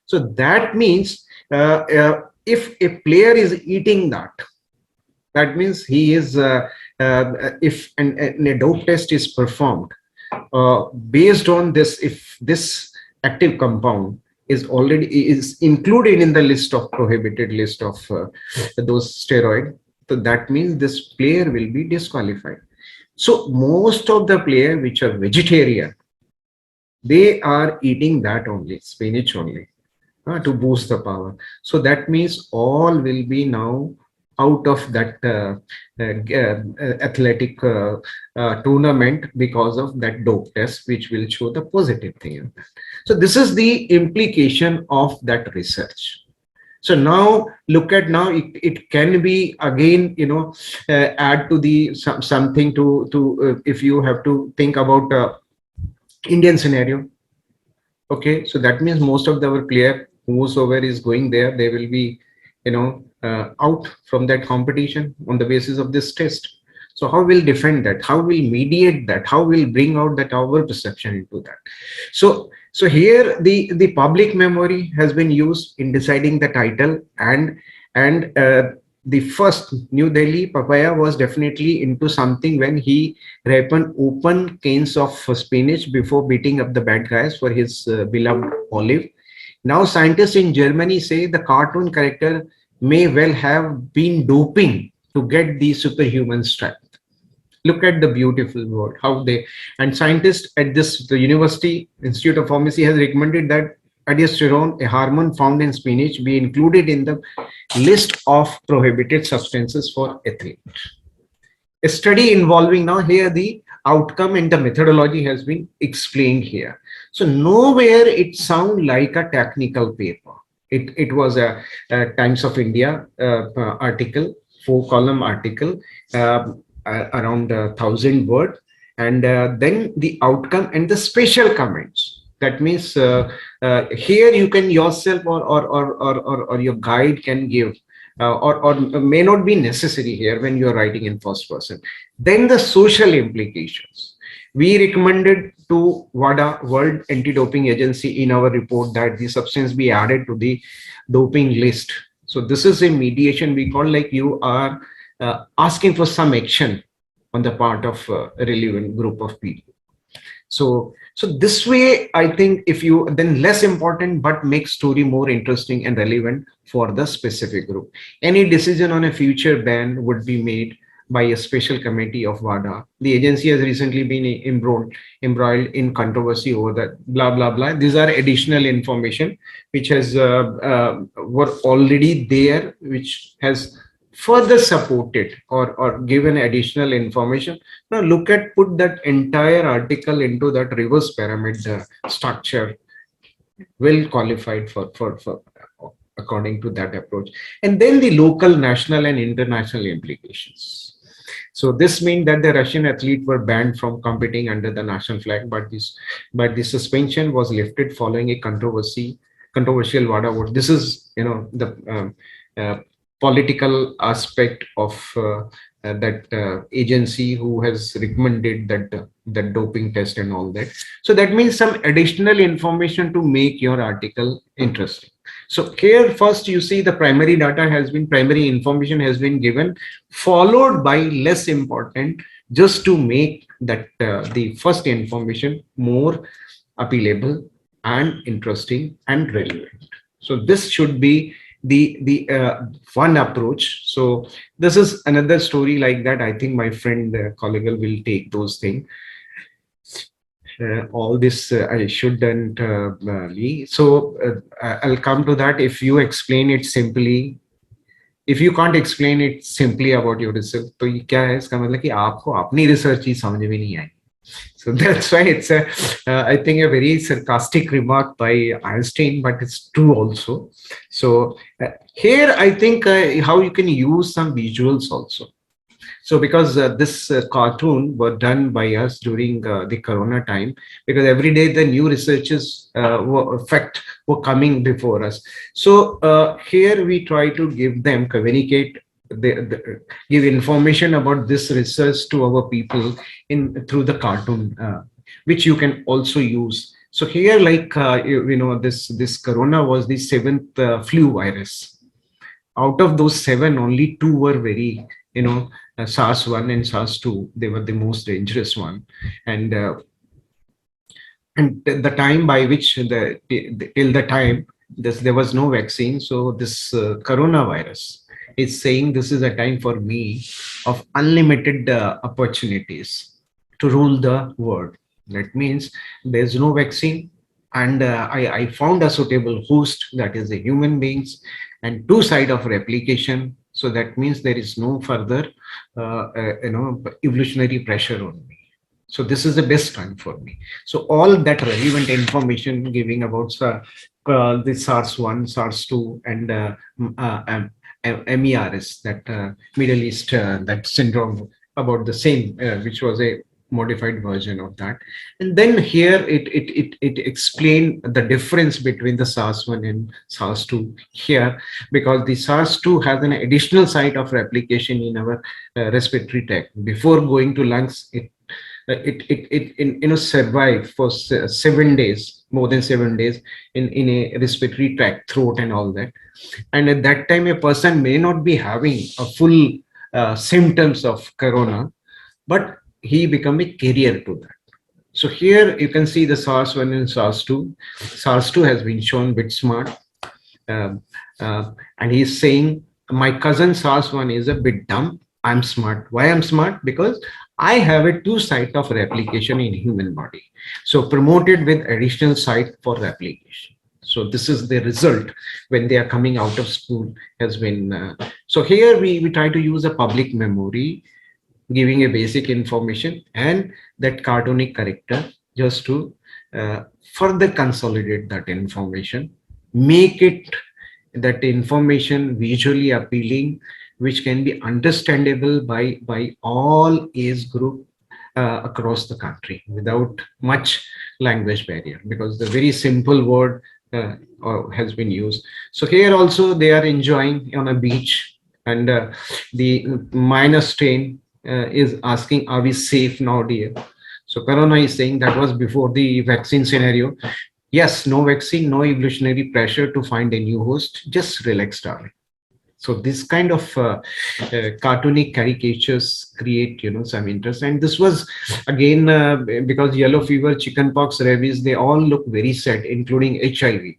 So that means if a player is eating that means he is if a dope test is performed based on this, if this active compound is included in the list of prohibited list of those steroid, so that means this player will be disqualified. So most of the players which are vegetarian, they are eating that only, spinach only, to boost the power. So that means all will be now out of that athletic tournament because of that dope test, which will show the positive thing. So this is the implication of that research. So now look at now it can be again, you know, add to the something to if you have to think about Indian scenario. Okay, so that means most of our player, whosoever is going there, they will be, you know, out from that competition on the basis of this test. So how will defend that? How will mediate that? How will bring out that our perception into that? So here the public memory has been used in deciding the title, and the first New Delhi Papaya was definitely into something when he ripened open cans of spinach before beating up the bad guys for his beloved olive. Now scientists in Germany say the cartoon character may well have been doping to get the superhuman strength. Look at the beautiful word, how they, and scientists at the University Institute of Pharmacy has recommended that aldosterone, a hormone found in spinach, be included in the list of prohibited substances for athletes. A study involving, now here the outcome and the methodology has been explained here. So nowhere it sounds like a technical paper. It was a Times of India article, 4-column article, around 1,000 words, and then the outcome and the special comments. That means here you can yourself or your guide can give, or may not be necessary here when you are writing in first person. Then the social implications. We recommended to WADA, World Anti-Doping Agency, in our report that the substance be added to the doping list. So this is a mediation we call, like you are asking for some action on the part of a relevant group of people. So this way, I think if you then less important, but make story more interesting and relevant for the specific group. Any decision on a future ban would be made by a special committee of WADA. The agency has recently been embroiled in controversy over that blah, blah, blah. These are additional information which has were already there, which has further supported or given additional information. Now look at, put that entire article into that reverse pyramid structure, well qualified for according to that approach. And then the local, national and international implications. So this means that the Russian athletes were banned from competing under the national flag, but the suspension was lifted following a controversial WADA vote. This is, you know, the political aspect of that agency who has recommended that doping test and all that. So that means some additional information to make your article interesting. So here first you see the primary information has been given, followed by less important, just to make that the first information more appealable and interesting and relevant. So this should be the one approach. So this is another story like that. I think my friend colleague will take those things. All this I shouldn't leave. So I'll come to that. If you explain it simply, if you can't explain it simply about your research, तो ये क्या है, इसका मतलब कि आपको अपनी research ही समझ में नहीं आई. So that's why it's I think a very sarcastic remark by Einstein, but it's true also. So here I think how you can use some visuals also. So because this cartoon were done by us during the Corona time, because every day the new researches were coming before us. So here we try to give them, communicate, give information about this research to our people through the cartoon, which you can also use. So here, like you know, this Corona was the 7th flu virus. Out of those 7, only 2 were very, you know, SARS-1 and SARS-2. They were the most dangerous one, and the time by which till the time there was no vaccine. So this coronavirus is saying this is a time for me of unlimited opportunities to rule the world. That means there's no vaccine, and I found a suitable host, that is the human beings, and 2 sides of replication. So that means there is no further, evolutionary pressure on me. So this is the best time for me. So all that relevant information giving about the SARS-1, SARS-2, and MERS, that Middle East, that syndrome, about the same, which was a modified version of that. And then here it explained the difference between the SARS-1 and SARS-2 here, because the SARS-2 has an additional site of replication in our respiratory tract. Before going to lungs, it survived for 7 days, more than 7 days, in a respiratory tract, throat and all that. And at that time, a person may not be having a full symptoms of corona, but he become a carrier to that. So here you can see the SARS-1 and SARS-2. SARS-2 has been shown bit smart, and he's saying, my cousin SARS-1 is a bit dumb. I'm smart. Why I'm smart? Because I have a 2 site of replication in human body. So promoted with additional site for replication. So this is the result when they are coming out of school has been. So here we try to use a public memory, giving a basic information and that cartoonic character, just to further consolidate that information, make it that information visually appealing, which can be understandable by all age group across the country without much language barrier, because the very simple word has been used. So here also they are enjoying on a beach, and the minus strain is asking, are we safe now, dear? So Corona is saying that was before the vaccine scenario. Yes, no vaccine, no evolutionary pressure to find a new host. Just relax, darling. So this kind of cartoonic caricatures create, some interest. And this was again because yellow fever, chickenpox, rabies, they all look very sad, including HIV.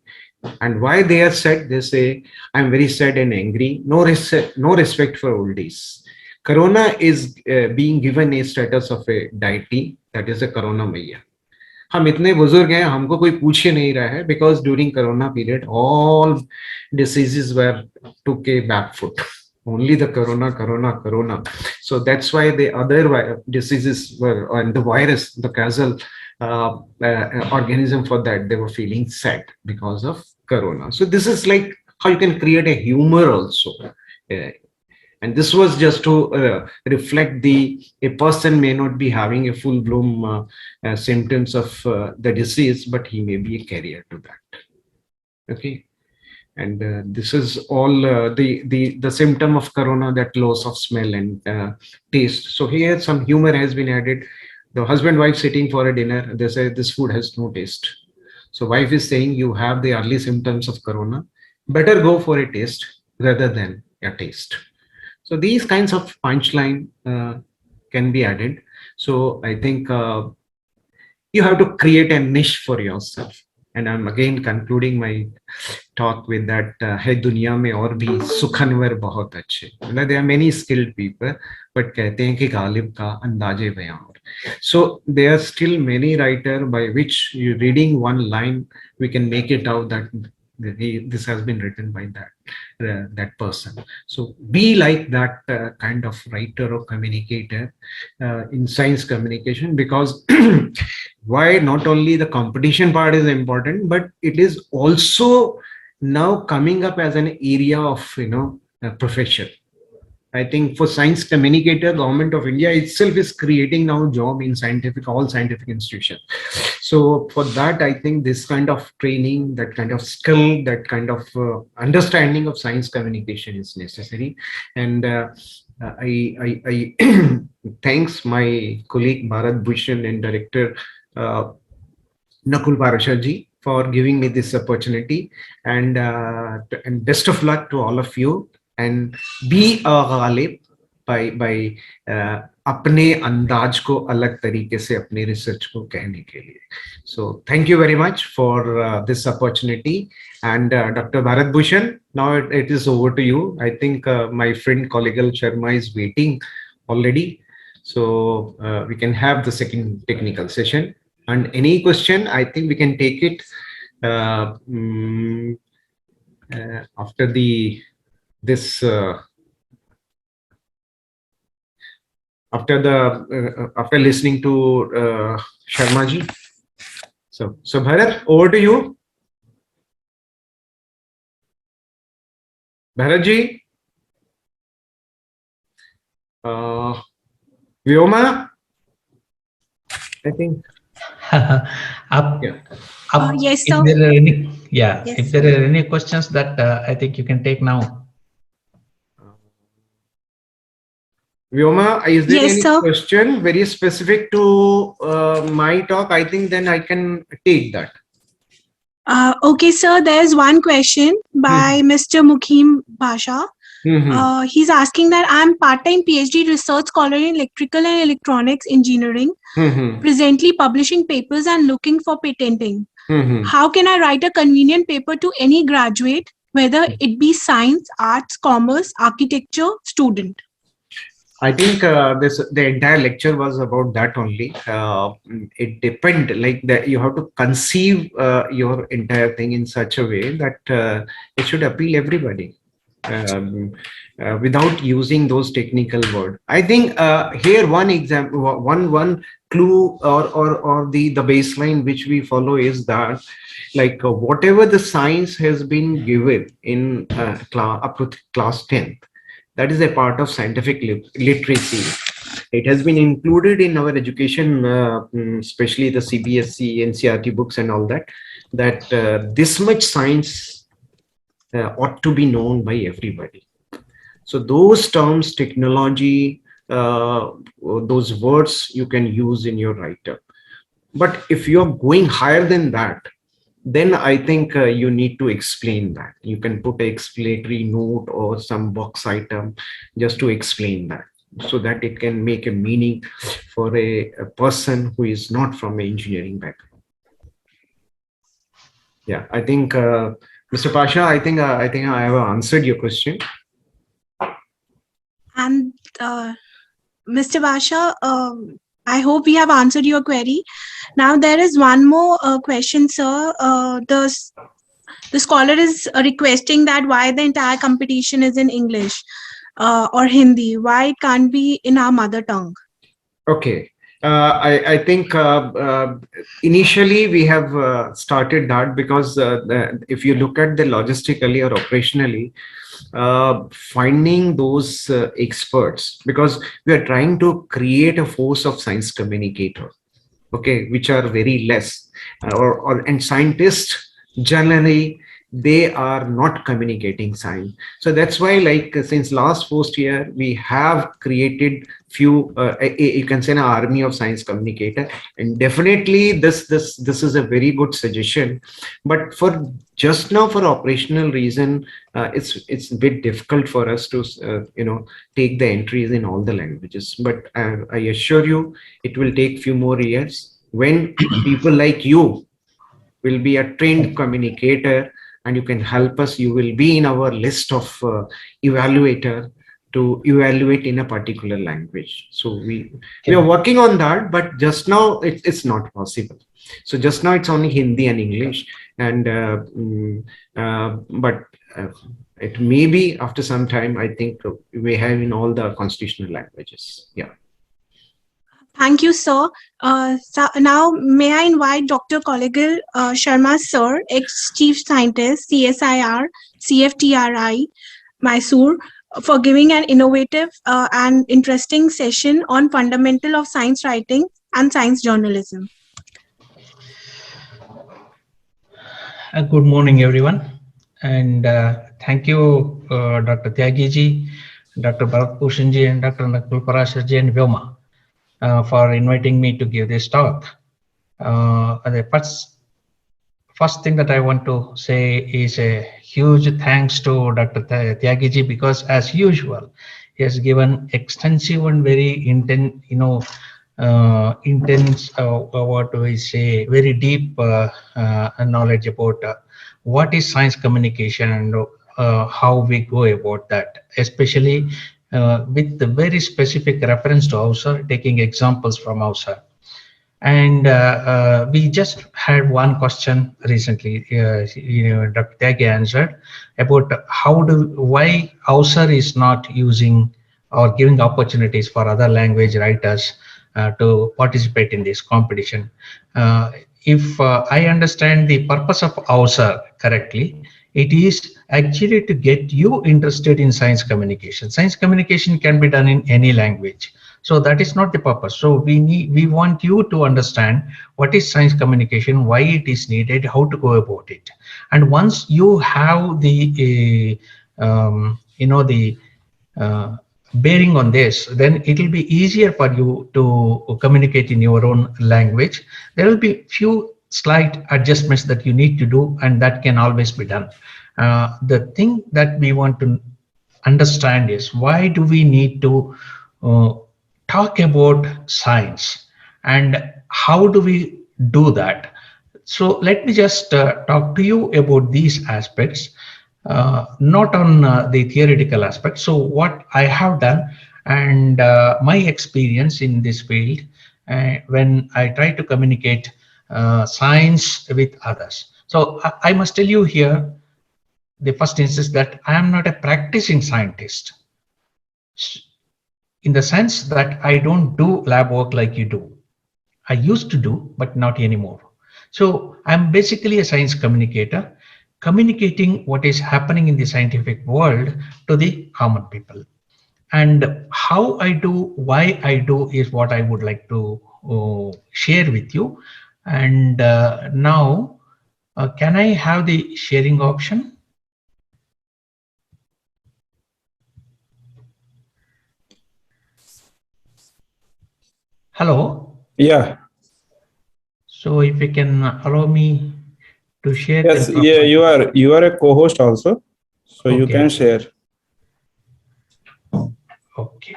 And why they are sad? They say, I'm very sad and angry. No respect for oldies. Corona is being given a status of a deity, that is a Corona Maiya. हम इतने बुजुर्ग हैं, हमको कोई पूछ ही नहीं रहा है, because during Corona period all diseases were took a back foot. Only the corona. So that's why the other diseases were, and the virus, the causal organism for that, they were feeling sad because of Corona. So this is like how you can create a humor also. And this was just to reflect a person may not be having a full bloom symptoms of the disease, but he may be a carrier to that. Okay. And this is all the symptom of Corona, that loss of smell and taste. So here some humor has been added. The husband wife sitting for a dinner, they say this food has no taste. So wife is saying, you have the early symptoms of Corona, better go for a taste rather than a taste. So these kinds of punchline can be added. So I think you have to create a niche for yourself. And I'm again concluding my talk with that, hai duniya mein aur bhi sukhanwar bahut achhe. There are many skilled people, but कहते हैं कि गालिब का अंदाजे बयां और. So there are still many writers by which you reading one line, we can make it out that this has been written by that person. So be like that kind of writer or communicator in science communication, because why not only the competition part is important, but it is also now coming up as an area of profession. I think for science communicator, Government of India itself is creating now job in all scientific institutions. So for that, I think this kind of training, that kind of skill, that kind of understanding of science communication is necessary. And I thanks my colleague Bharat Bhushan and director Nakul Parashar for giving me this opportunity, and best of luck to all of you. And be a ghalib by अपने अंदाज को अलग तरीके से अपने research को कहने के लिए. So thank you very much for this opportunity. And Dr. Bharat Bhushan, now it is over to you. I think my friend Kollegal Sharma is waiting already. So we can have the second technical session. And any question, I think we can take it after this after listening to Sharma ji. So Bharat, over to you. Bharat ji, Vyoma, I think. Yes, if sir. there are any, Yes, if there are any questions that I think you can take now. Vyoma, is there Yes, any sir. question very specific to my talk? I think then I can take that. Okay, sir. There's one question by Mr. Mukhim Basha. He's asking that I'm part-time PhD research scholar in electrical and electronics engineering, presently publishing papers and looking for patenting. How can I write a convenient paper to any graduate, whether it be science, arts, commerce, architecture, student? I think the entire lecture was about that only. It depends, like that you have to conceive your entire thing in such a way that it should appeal everybody without using those technical words. I think here one example, one clue or the baseline which we follow is that like whatever the science has been given in up to class 10th, that is a part of scientific literacy. It has been included in our education, especially the CBSE, NCERT books and all that, that this much science ought to be known by everybody. So those terms, technology, those words you can use in your write-up. But if you're going higher than that, then I think you need to explain that. You can put an explanatory note or some box item just to explain that, so that it can make a meaning for a person who is not from an engineering background. Yeah, I think Mr. Pasha, I think I have answered your question. And Mr. Basha, I hope we have answered your query. Now there is one more question, sir. The scholar is requesting that why the entire competition is in English or Hindi, why it can't be in our mother tongue? Okay. I think initially we have started that because if you look at the logistically or operationally, finding those experts, because we are trying to create a force of science communicator, okay, which are very less, and scientists generally they are not communicating science. So that's why, like since last first year, we have created few you can say an army of science communicator, and definitely this is a very good suggestion. But for just now, for operational reason, it's a bit difficult for us to take the entries in all the languages. But I assure you, it will take few more years when people like you will be a trained communicator, and you can help us. You will be in our list of evaluator to evaluate in a particular language. So we are working on that, but just now it's not possible. So just now it's only Hindi and English, and but it may be after some time. I think we have in all the constitutional languages. Yeah. Thank you, sir. So now, may I invite Dr. Kolegal Sharma, sir, ex-chief scientist, CSIR, CFTRI, Mysore, for giving an innovative and interesting session on fundamental of science writing and science journalism. Good morning, everyone, and thank you, Dr. Tyagiji, Dr. Bharat Bhushanji, and Dr. Nakul Parasharji and Vyoma. For inviting me to give this talk. The first thing that I want to say is a huge thanks to Dr. Tyagiji, because as usual, he has given extensive and very intense, what do we say, very deep knowledge about what is science communication and how we go about that, especially with the very specific reference to AWSAR, taking examples from AWSAR. And we just had one question recently, Dr. Tyagi answered about why AWSAR is not using or giving opportunities for other language writers to participate in this competition. If I understand the purpose of AWSAR correctly, it is actually to get you interested in science communication. Science communication can be done in any language. So that is not the purpose. So we want you to understand what is science communication, why it is needed, how to go about it. And once you have the bearing on this, then it will be easier for you to communicate in your own language. There will be few slight adjustments that you need to do, and that can always be done. The thing that we want to understand is, why do we need to talk about science, and how do we do that? So let me just talk to you about these aspects, not on the theoretical aspect. So what I have done, and my experience in this field, when I try to communicate science with others. So I must tell you here, the first instance, that I am not a practicing scientist, in the sense that I don't do lab work like you do. I used to do, but not anymore. So I'm basically a science communicator, communicating what is happening in the scientific world to the common people. And how I do, why I do, is what I would like to share with you. And now, can I have the sharing option? Hello? Yeah. So if you can allow me to share. Yes, yeah, you are a co-host also, so you can share. Okay.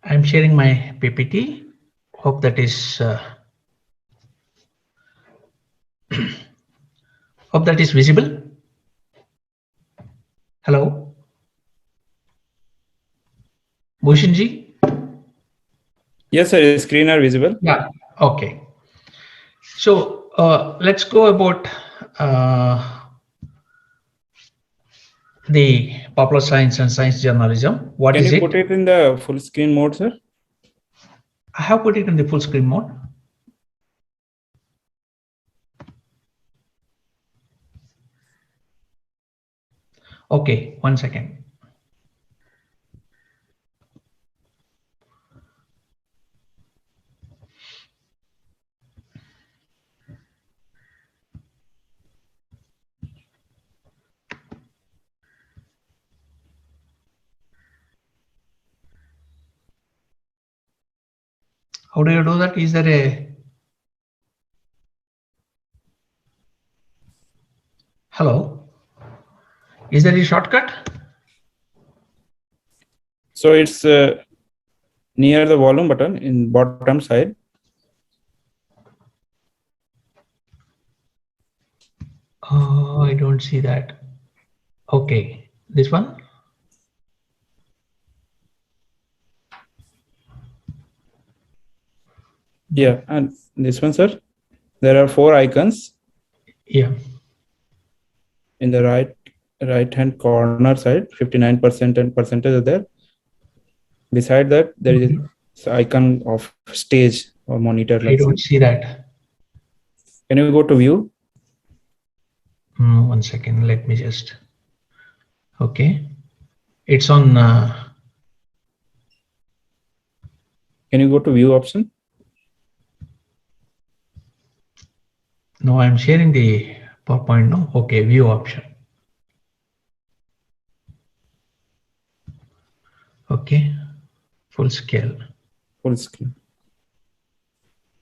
I'm sharing my PPT. Hope that is hope that is visible. Hello, Bhushanji. Yes, sir. Screen are visible. Yeah. Okay. So let's go about the popular science and science journalism. What is it? Can you put it in the full screen mode, sir? I have put it in the full screen mode. Okay, 1 second. How do you do that? Is there a hello? Is there a shortcut? So it's near the volume button in bottom side. Oh, I don't see that. Okay, this one. Yeah, and this one, sir. There are 4 icons. Yeah. In the right hand corner side, 59% and percentage are there. Beside that, there is an icon of stage or monitor. I don't see that. Can you go to view? 1 second. Let me just. Okay. It's on. Can you go to view option? No, I'm sharing the PowerPoint. No. Okay. View option. Okay. Full scale. Full screen.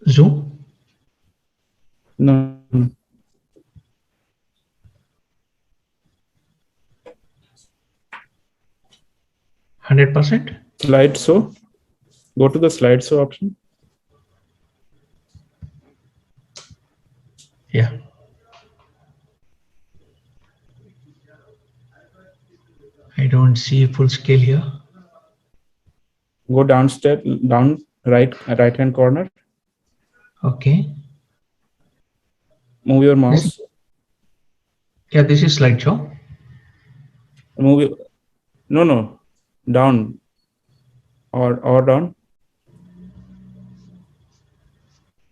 Zoom. No. 100%. Slideshow. Go to the slideshow option. Yeah. I don't see full scale here. Go downstairs, down right hand corner. Okay. Move your mouse. Yeah, this is slideshow. Move it. No, down or down.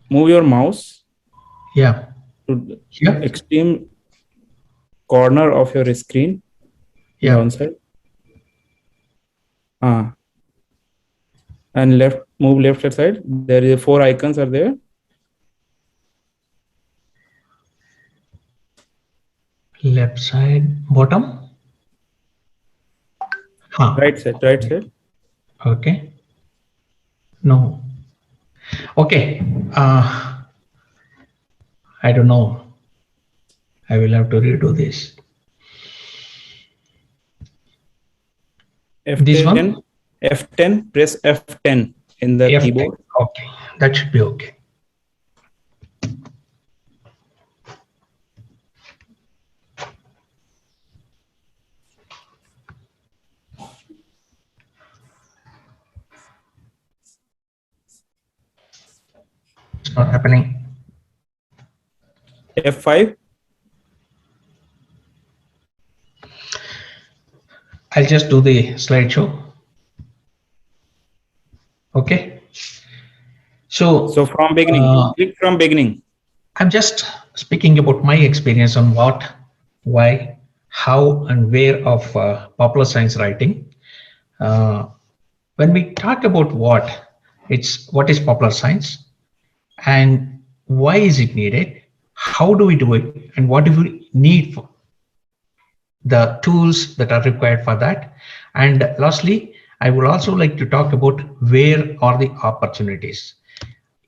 Move your mouse Yeah. to the Here. extreme corner of your screen. Yeah. Downside. And move left side. There is 4 icons are there. Left side, bottom. Right side. Okay. No. Okay. I don't know. I will have to redo this. F10, This one? F10, press F10 in the F10. keyboard. Okay, that should be okay. It's not happening. F5. I'll just do the slideshow. Okay. So from beginning, click from beginning. I'm just speaking about my experience on what, why, how, and where of popular science writing. When we talk about what is popular science and why is it needed, how do we do it, and what do we need for the tools that are required for that. And lastly, I would also like to talk about where are the opportunities.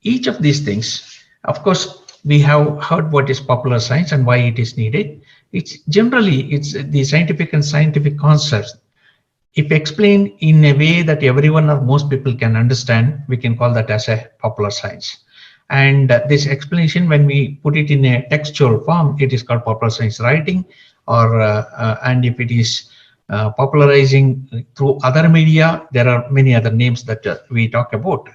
Each of these things, of course, we have heard what is popular science and why it is needed. It's the scientific and scientific concepts. If explained in a way that everyone or most people can understand, we can call that as a popular science. And this explanation, when we put it in a textual form, it is called popular science writing, or and if it is popularizing through other media, there are many other names that we talk about.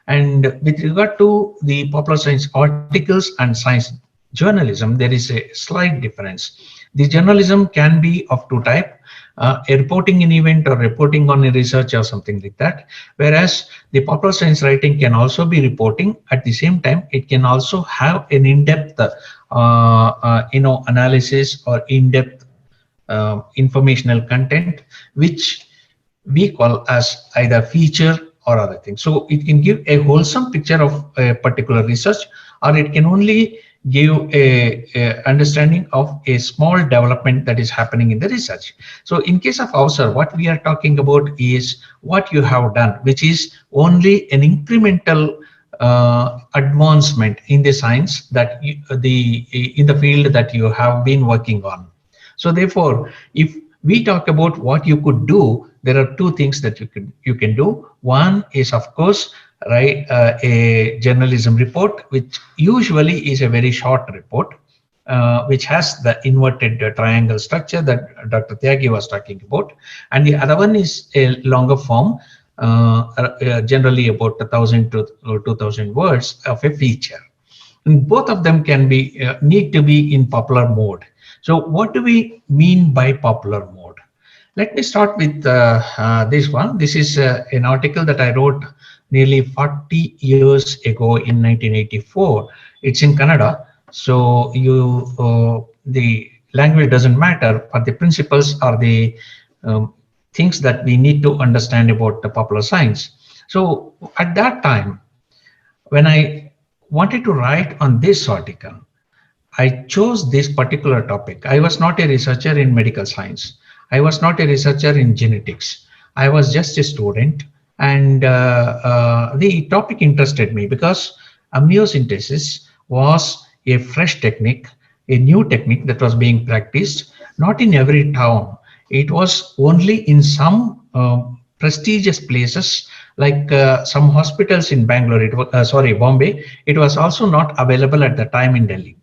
And with regard to the popular science articles and science journalism, there is a slight difference. The journalism can be of two types. A reporting an event or reporting on a research or something like that. Whereas the popular science writing can also be reporting. At the same time, it can also have an in-depth, analysis or in-depth informational content, which we call as either feature or other things. So it can give a wholesome picture of a particular research, or it can only give a understanding of a small development that is happening in the research. So in case of AWSAR, what we are talking about is what you have done, which is only an incremental advancement in the science that in the field that you have been working on. So therefore, if we talk about what you could do, there are two things that you can do. One is, of course, write a journalism report, which usually is a very short report, which has the inverted triangle structure that Dr. Tyagi was talking about. And the other one is a longer form, generally about 1,000 to 2,000 words of a feature. And both of them can be need to be in popular mode. So what do we mean by popular mode? Let me start with this one. This is an article that I wrote nearly 40 years ago in 1984. It's in Kannada, so the language doesn't matter, but the principles are the things that we need to understand about the popular science. So at that time, when I wanted to write on this article, I chose this particular topic. I was not a researcher in medical science. I was not a researcher in genetics. I was just a student, and the topic interested me because amniocentesis was a fresh technique, a new technique that was being practiced, not in every town. It was only in some prestigious places, like some hospitals in Bangalore, Bombay. It was also not available at the time in Delhi.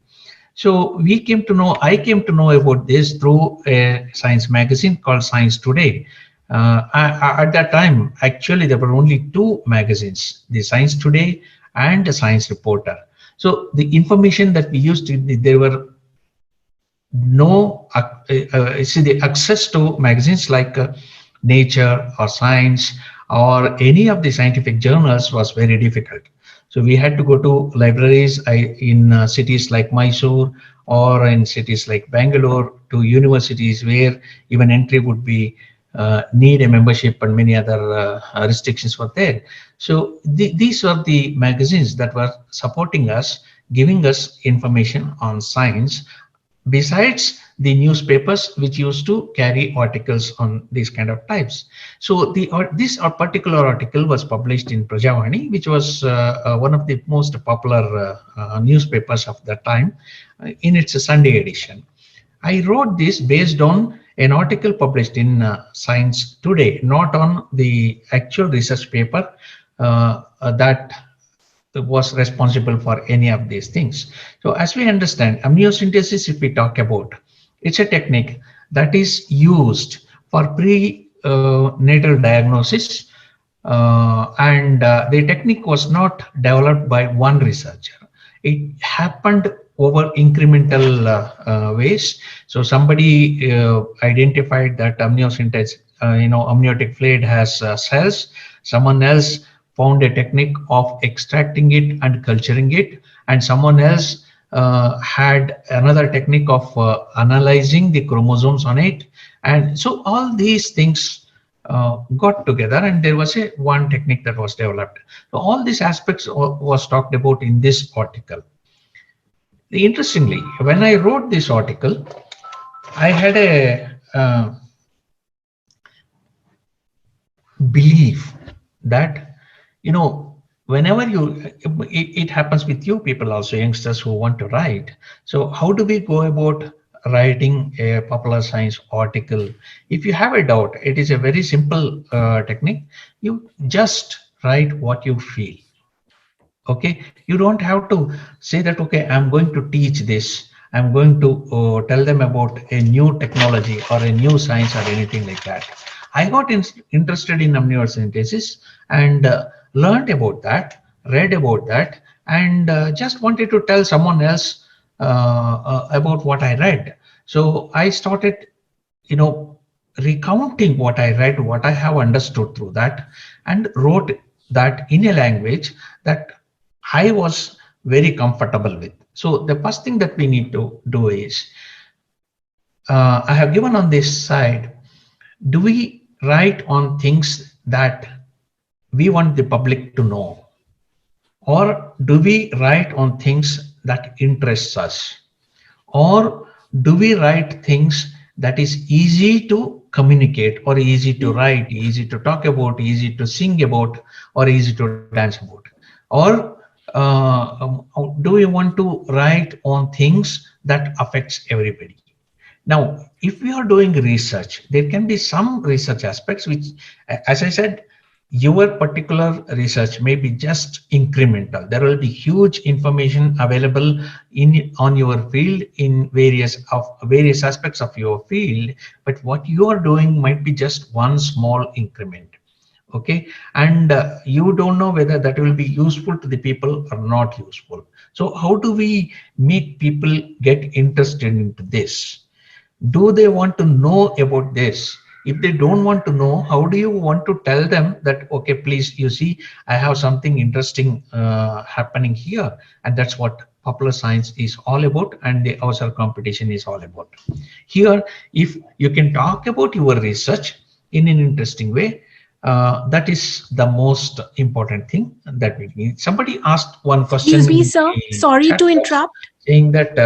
So I came to know about this through a science magazine called Science Today. At that time, actually, there were only two magazines, the Science Today and the Science Reporter. So the information that we used, there were see, the access to magazines like Nature or Science or any of the scientific journals was very difficult. So we had to go to libraries in cities like Mysore or in cities like Bangalore, to universities where even entry would be need a membership, and many other restrictions were there. So these were the magazines that were supporting us, giving us information on science, besides the newspapers which used to carry articles on these kind of types. So this particular article was published in Prajavani, which was one of the most popular newspapers of that time, in its Sunday edition. I wrote this based on an article published in Science Today, not on the actual research paper that was responsible for any of these things. So as we understand, amniocentesis, if we talk about, it's a technique that is used for prenatal diagnosis, and the technique was not developed by one researcher. It happened over incremental ways. So somebody identified that amniocentesis, amniotic fluid has cells. Someone else found a technique of extracting it and culturing it, and someone else had another technique of analyzing the chromosomes on it. And so all these things got together, and there was one technique that was developed. So all these aspects was talked about in this article. Interestingly, when I wrote this article, I had a belief that, whenever it happens with you people also, youngsters who want to write. So how do we go about writing a popular science article? If you have a doubt, it is a very simple technique. You just write what you feel. Okay, you don't have to say that, okay, I'm going to teach this, I'm going to tell them about a new technology or a new science or anything like that. I got interested in amniocentesis and learned about that, read about that, and just wanted to tell someone else about what I read. So I started, recounting what I read, what I have understood through that, and wrote that in a language that I was very comfortable with. So the first thing that we need to do is, I have given on this side, do we write on things that we want the public to know? Or do we write on things that interests us? Or do we write things that is easy to communicate, or easy to write, easy to talk about, easy to sing about, or easy to dance about? Or do we want to write on things that affects everybody? Now, if we are doing research, there can be some research aspects which, as I said, your particular research may be just incremental. There will be huge information available on your field in various aspects of your field, but what you are doing might be just one small increment. Okay, and you don't know whether that will be useful to the people or not useful. So how do we make people get interested into this? Do they want to know about this? If they don't want to know, how do you want to tell them that, okay, please, you see, I have something interesting happening here, and that's what popular science is all about, and the AWSAR competition is all about. Here, if you can talk about your research in an interesting way, that is the most important thing that we need. Somebody asked one question. Excuse me, sir. Sorry to interrupt. Saying that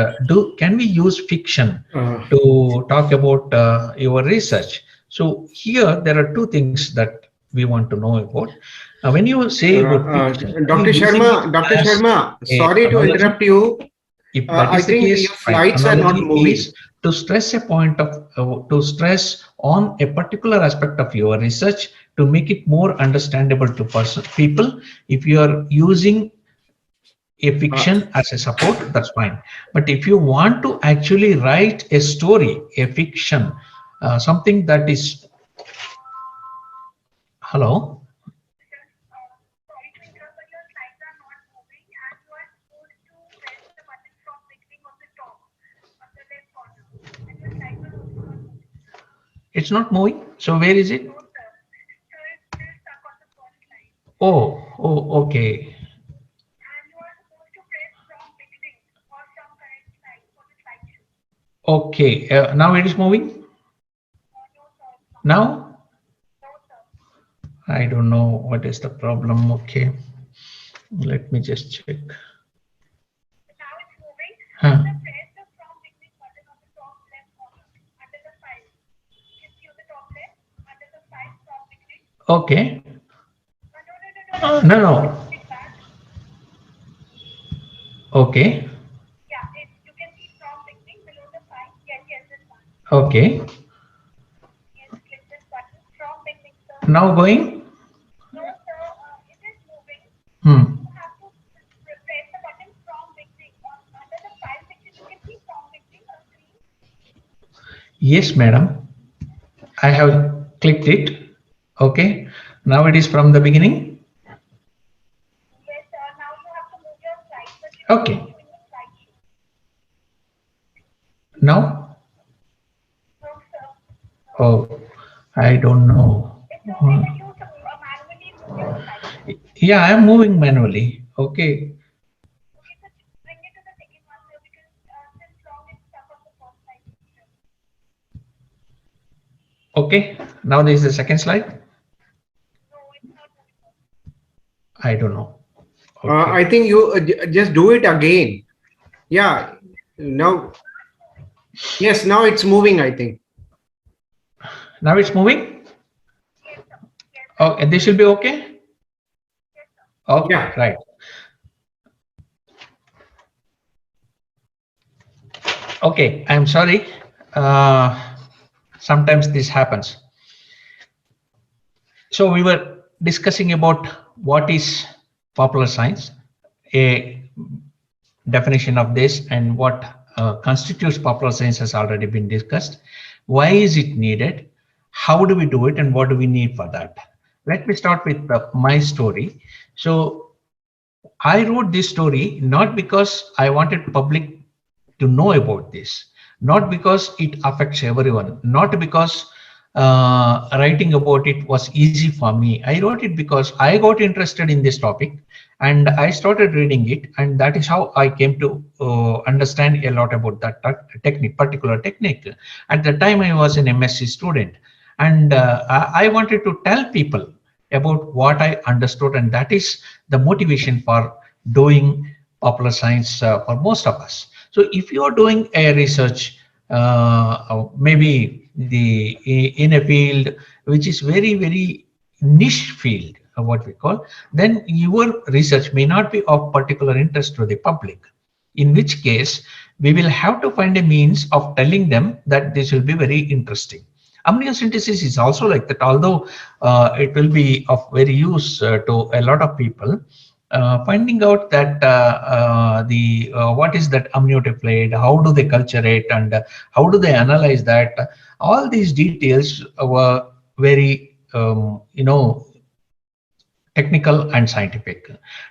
can we use fiction to talk about your research? So here there are two things that we want to know about. When you say about fiction, Dr. Sharma, sorry to interrupt you. If that is the case, your slides are not moving. Is to stress a point of to stress on a particular aspect of your research to make it more understandable to people. If you are using a fiction as a support, that's fine. But if you want to actually write a story, a fiction, something that is, hello. It's not moving. So where is it? Oh, okay. Okay, now it is moving. Now? I don't know what is the problem. Okay, let me just check. Huh. Okay. No. Okay. Okay. Now going? Hmm. Yes, madam. I have clicked it. Okay. Now it is from the beginning. Okay. Now? Oh, I don't know. Yeah, I am moving manually. Okay. Okay. Now there is the second slide. I don't know. Okay. I think you just do it again. Yeah. Now. Yes. Now it's moving, I think. Now it's moving. Oh, and this will be okay. Okay. Yeah. Right. Okay. I'm sorry. Sometimes this happens. So we were discussing about what is popular science, a definition of this, and what constitutes popular science has already been discussed. Why is it needed? How do we do it, and what do we need for that? Let me start with my story. So I wrote this story not because I wanted public to know about this, not because it affects everyone, not because writing about it was easy for me. I wrote it because I got interested in this topic and I started reading it, and that is how I came to understand a lot about that particular technique. At the time I was an MSc student, and I wanted to tell people about what I understood, and that is the motivation for doing popular science for most of us. So if you are doing a research, maybe in a field which is very niche field, what we call, then your research may not be of particular interest to the public, in which case we will have to find a means of telling them that this will be very interesting. Amniocentesis is also like that, although it will be of very use to a lot of people. Finding out that what is that amniotic, how do they culture it, and how do they analyze that, all these details were very technical and scientific.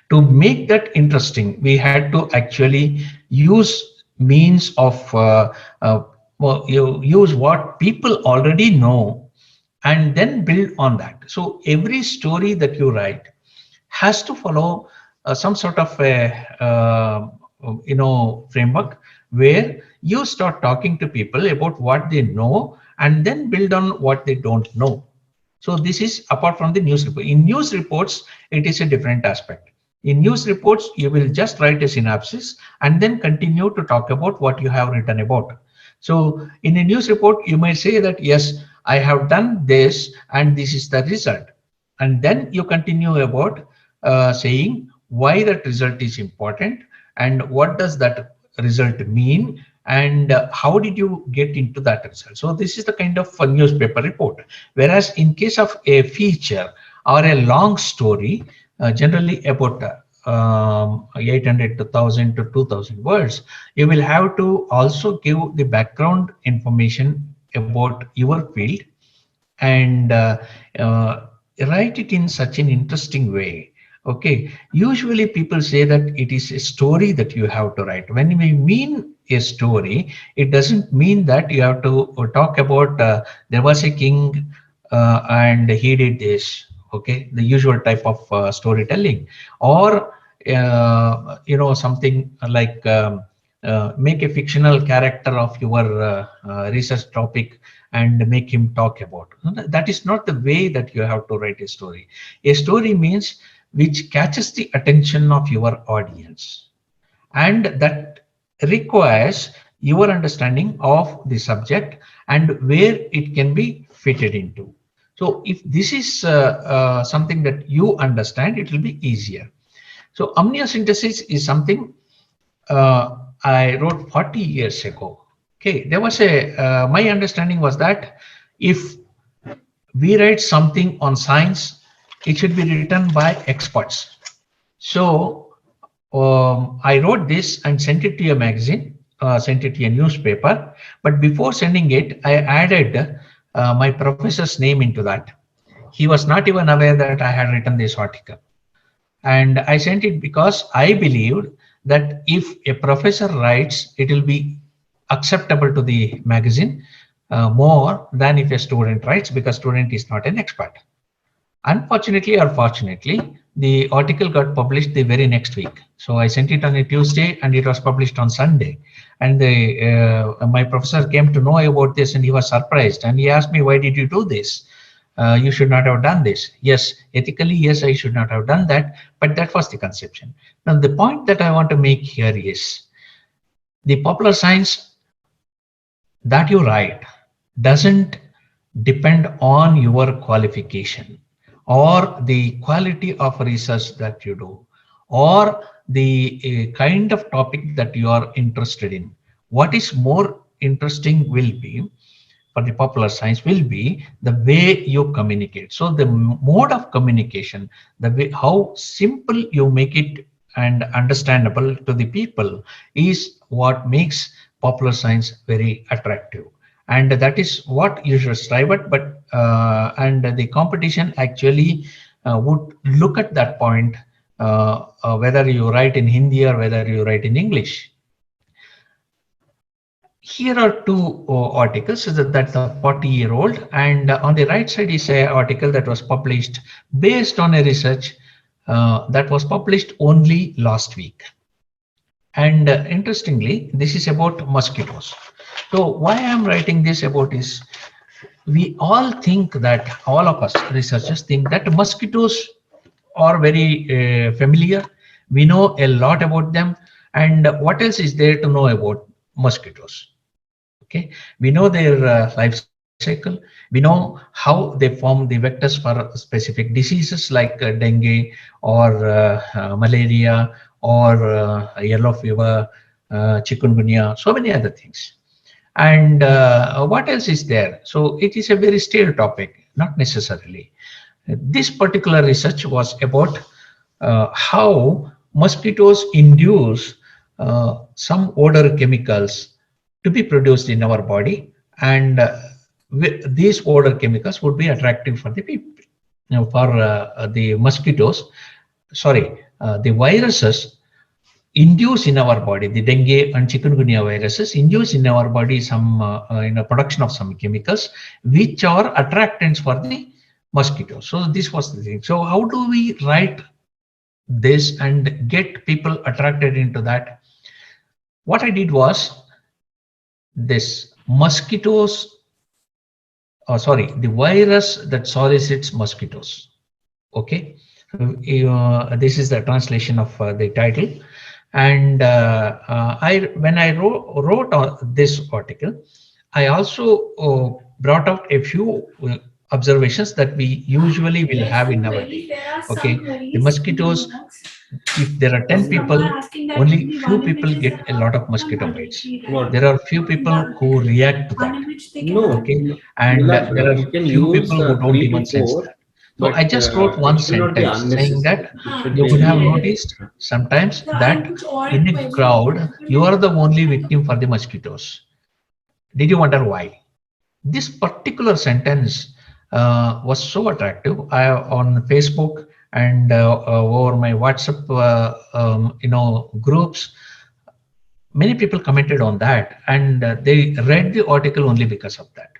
To make that interesting, we had to actually use means of use what people already know and then build on that. So every story that you write has to follow some sort of a framework where you start talking to people about what they know and then build on what they don't know. So this is apart from the news report. In news reports, it is a different aspect. In news reports, you will just write a synopsis and then continue to talk about what you have written about. So in a news report, you may say that, yes, I have done this and this is the result. And then you continue about saying why that result is important and what does that result mean and how did you get into that result. So this is the kind of a newspaper report. Whereas in case of a feature or a long story, generally about 800 to 1000 to 2000 words, you will have to also give the background information about your field and write it in such an interesting way. Okay, usually people say that it is a story that you have to write. When we mean a story, it doesn't mean that you have to talk about there was a king and he did this. Okay, the usual type of storytelling, or something like make a fictional character of your research topic and make him talk about. That is not the way that you have to write a story. A story means which catches the attention of your audience, and that requires your understanding of the subject and where it can be fitted into. So if this is something that you understand, it will be easier. So amniocentesis is something I wrote 40 years ago. Okay, there was my understanding was that if we write something on science, it should be written by experts. So I wrote this and sent it to a magazine, sent it to a newspaper. But before sending it, I added my professor's name into that. He was not even aware that I had written this article. And I sent it because I believed that if a professor writes, it will be acceptable to the magazine more than if a student writes, because student is not an expert. Unfortunately or fortunately, the article got published the very next week. So I sent it on a Tuesday and it was published on Sunday. And my professor came to know about this and he was surprised. And he asked me, why did you do this? You should not have done this. Yes, ethically, yes, I should not have done that. But that was the conception. Now, the point that I want to make here is the popular science that you write doesn't depend on your qualification or the quality of research that you do or the kind of topic that you are interested in. What is more interesting will be, for the popular science, will be the way you communicate. So the mode of communication, the way how simple you make it and understandable to the people is what makes popular science very attractive. And that is what you should strive at. But and the competition actually would look at that point, whether you write in Hindi or whether you write in English. Here are two articles. So that's a 40-year-old, and on the right side is an article that was published based on a research that was published only last week. And interestingly, this is about mosquitoes. So why I'm writing this about is, we all think that, all of us researchers think that mosquitoes are very familiar. We know a lot about them. And what else is there to know about mosquitoes? Okay, we know their life cycle. We know how they form the vectors for specific diseases like dengue or malaria or yellow fever, chikungunya, so many other things. And what else is there? So it is a very stale topic, not necessarily. This particular research was about how mosquitoes induce some odor chemicals to be produced in our body, and these odor chemicals would be attractive for the people. Now, for the mosquitoes, sorry, the viruses induce in our body, the dengue and chikungunya viruses induce in our body some production of some chemicals which are attractants for the mosquitoes. So this was the thing. So how do we write this and get people attracted into that? What I did was, this mosquitoes, the virus that solicits mosquitoes. Okay, this is the translation of the title. And when I wrote this article, I also brought out a few observations that we usually will have in our day. Okay, the mosquitoes, if there are 10 people, only few people get a lot of mosquito bites. There are few people who react to that. Okay, and there are few people who don't even sense that. So I just wrote one sentence saying that you would have noticed sometimes that in a crowd, you are the only victim for the mosquitoes. Did you wonder why? This particular sentence was so attractive. On Facebook and over my WhatsApp, groups, Many people commented on that, and they read the article only because of that.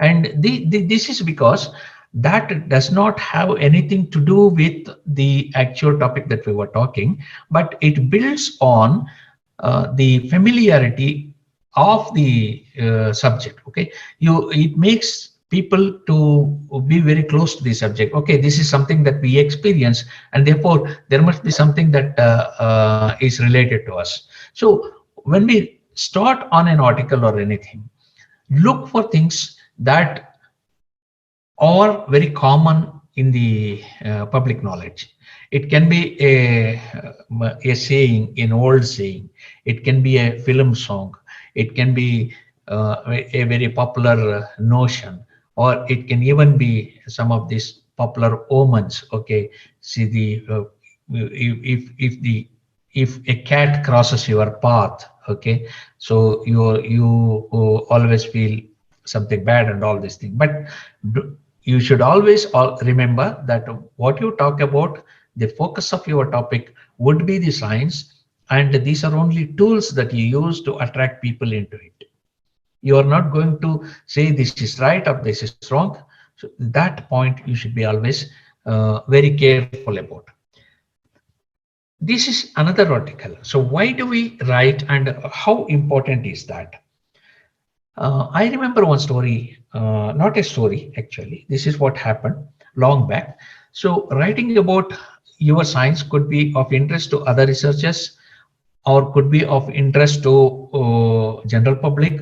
And this is because that does not have anything to do with the actual topic that we were talking, but it builds on the familiarity of the subject. Okay, it makes people to be very close to the subject. Okay, this is something that we experience, and therefore there must be something that is related to us. So when we start on an article or anything, look for things that are very common in the public knowledge. It can be a saying, an old saying. It can be a film song. It can be a very popular notion, or it can even be some of these popular omens. Okay, see if a cat crosses your path, okay, so you always feel something bad and all these things. But you should always remember that what you talk about, the focus of your topic would be the science, and these are only tools that you use to attract people into it. You are not going to say this is right or this is wrong. So that point you should be always very careful about. This is another article. So why do we write, and how important is that? I remember one story, not a story actually. This is what happened long back. So writing about your science could be of interest to other researchers, or could be of interest to general public,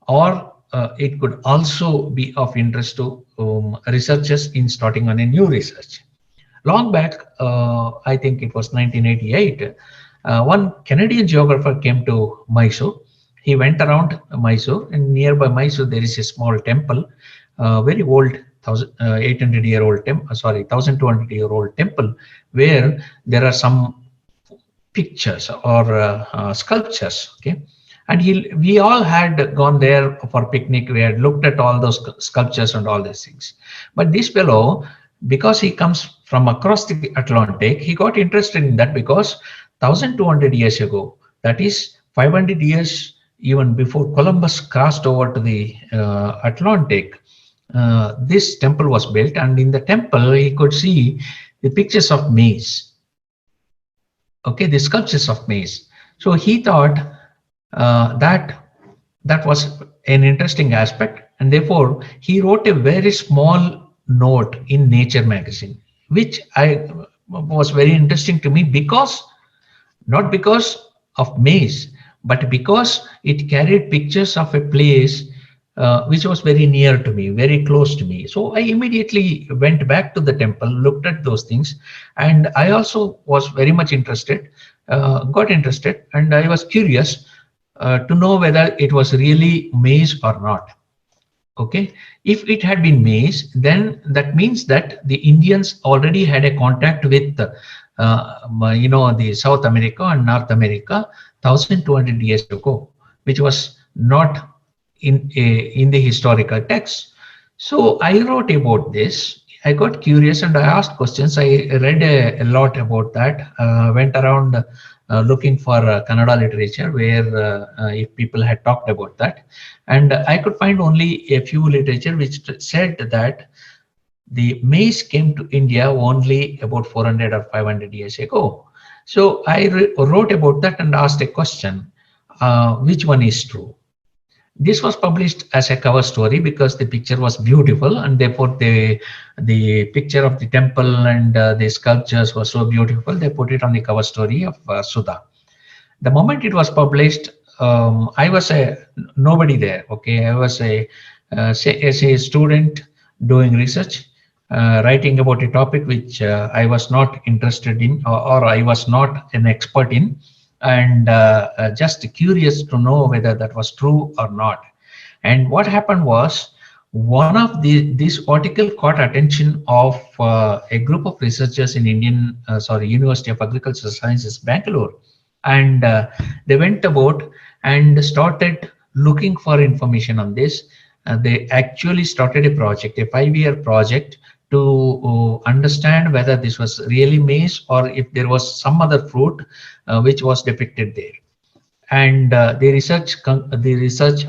or it could also be of interest to researchers in starting on a new research. Long back, I think it was 1988, one Canadian geographer came to Mysore. He went around Mysore, and nearby Mysore there is a small temple, very old, 800-year-old temple, sorry, 1200-year-old temple, where there are some pictures or sculptures. Okay, and we all had gone there for picnic. We had looked at all those sculptures and all these things. But this fellow, because he comes from across the Atlantic, he got interested in that because 1200 years ago, that is 500 years even before Columbus crossed over to the Atlantic, this temple was built, and in the temple he could see the pictures of maize. Okay, the sculptures of maize. So he thought that was an interesting aspect, and therefore he wrote a very small note in Nature magazine, which was very interesting to me, because not because of maize, but because it carried pictures of a place which was very near to me, very close to me. So I immediately went back to the temple, looked at those things, and I also was very much interested, got interested, and I was curious to know whether it was really maize or not. Okay, if it had been maize, then that means that the Indians already had a contact with the South America and North America 1200 years ago, which was not in the historical text. So I wrote about this. I got curious and I asked questions. I read a lot about that. Went around looking for Kannada literature where if people had talked about that, and I could find only a few literature which said that the maize came to India only about 400 or 500 years ago. So I wrote about that and asked a question, which one is true? This was published as a cover story because the picture was beautiful, and therefore the picture of the temple and the sculptures was so beautiful, they put it on the cover story of Sudha. The moment it was published, I was nobody there. Okay, I was as a student doing research, writing about a topic which I was not interested in, or I was not an expert in, and just curious to know whether that was true or not. And what happened was, one of this article caught attention of a group of researchers in University of Agricultural Sciences, Bangalore, and they went about and started looking for information on this. They actually started a project, a 5-year project, to understand whether this was really maize or if there was some other fruit which was depicted there. And the research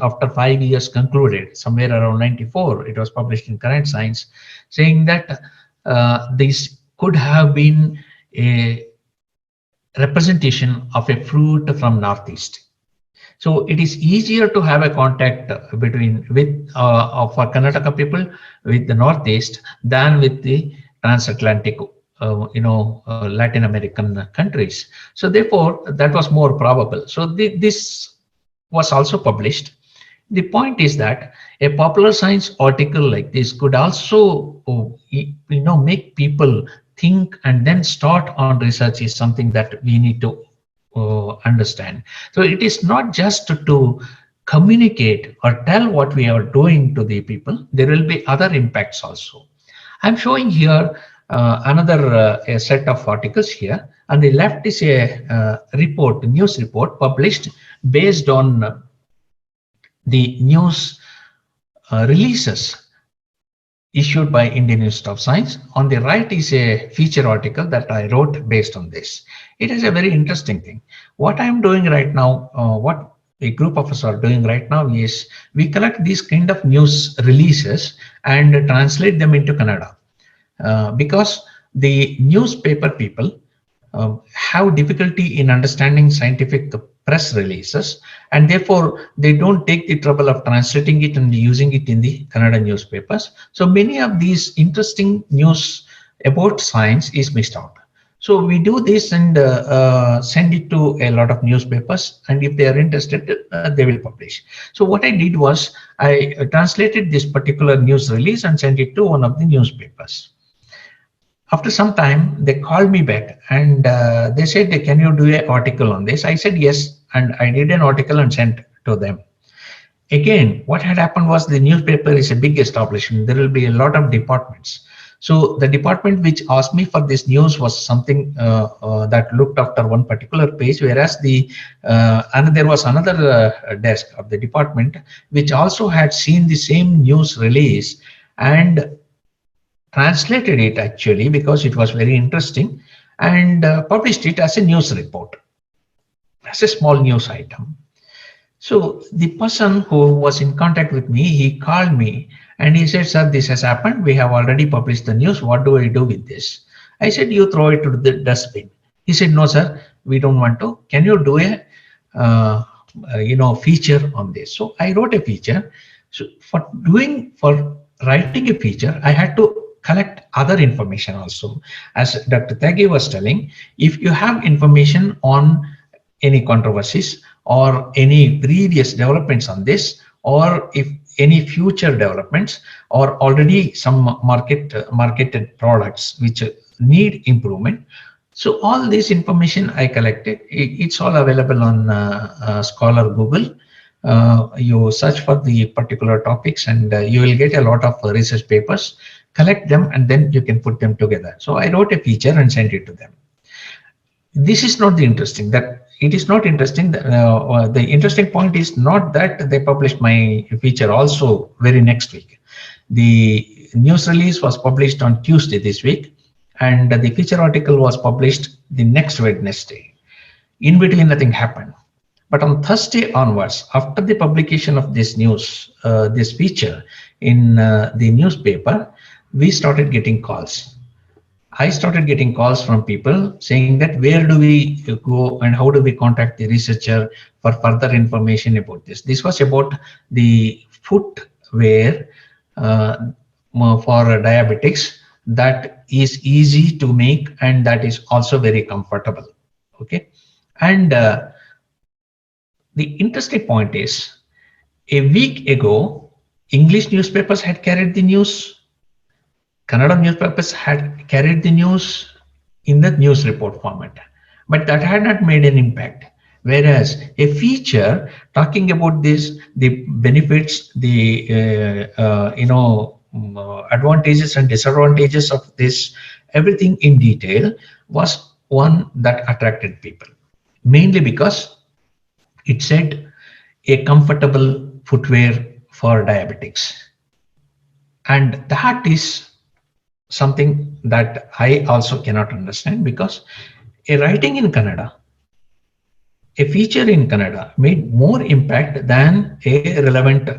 after 5 years concluded somewhere around 94. It was published in Current Science, saying that this could have been a representation of a fruit from Northeast. So it is easier to have a contact for Karnataka people with the Northeast than with the transatlantic, Latin American countries. So therefore, that was more probable. So this was also published. The point is that a popular science article like this could also, make people think and then start on research is something that we need to understand. So it is not just to communicate or tell what we are doing to the people. There will be other impacts also. I'm showing here another a set of articles here. On the left is a news report published based on the news releases issued by Indian Institute of Science. On the right is a feature article that I wrote based on this. It is a very interesting thing. What I am doing right now, what a group of us are doing right now is we collect these kind of news releases and translate them into Kannada. Because the newspaper people have difficulty in understanding scientific press releases, and therefore they don't take the trouble of translating it and using it in the Kannada newspapers. So many of these interesting news about science is missed out. So we do this and send it to a lot of newspapers, and if they are interested, they will publish. So what I did was I translated this particular news release and sent it to one of the newspapers. After some time, they called me back and they said, can you do an article on this? I said yes, and I did an article and sent to them. Again, what had happened was the newspaper is a big establishment. There will be a lot of departments. So the department which asked me for this news was something that looked after one particular page, whereas there was another desk of the department which also had seen the same news release and translated it actually because it was very interesting and published it as a news report, as a small news item. So the person who was in contact with me, he called me and he said, sir, this has happened. We have already published the news. What do I do with this? I said, you throw it to the dustbin. He said, no, sir, we don't want to. Can you do a feature on this? So I wrote a feature. So for writing a feature, I had to collect other information also. As Dr. Tyagi was telling, if you have information on any controversies or any previous developments on this, or if any future developments or already some marketed products which need improvement. So all this information I collected, it's all available on Scholar Google. You search for the particular topics and you will get a lot of research papers. Collect them and then you can put them together. So I wrote a feature and sent it to them. This is not the interesting. That it is not interesting. The interesting point is not that they published my feature also very next week. The news release was published on Tuesday this week, and the feature article was published the next Wednesday. In between, nothing happened. But on Thursday onwards, after the publication of this news, this feature in the newspaper, we started getting calls. I started getting calls from people saying that where do we go and how do we contact the researcher for further information about this. This was about the footwear for diabetics that is easy to make and that is also very comfortable. Okay, and the interesting point is a week ago, English newspapers had carried the news. Kannada newspapers had carried the news in the news report format, but that had not made an impact. Whereas a feature talking about this, the benefits, the advantages and disadvantages of this, everything in detail, was one that attracted people, mainly because it said a comfortable footwear for diabetics, and that is something that I also cannot understand, because a writing in Kannada a feature in Kannada made more impact than a relevant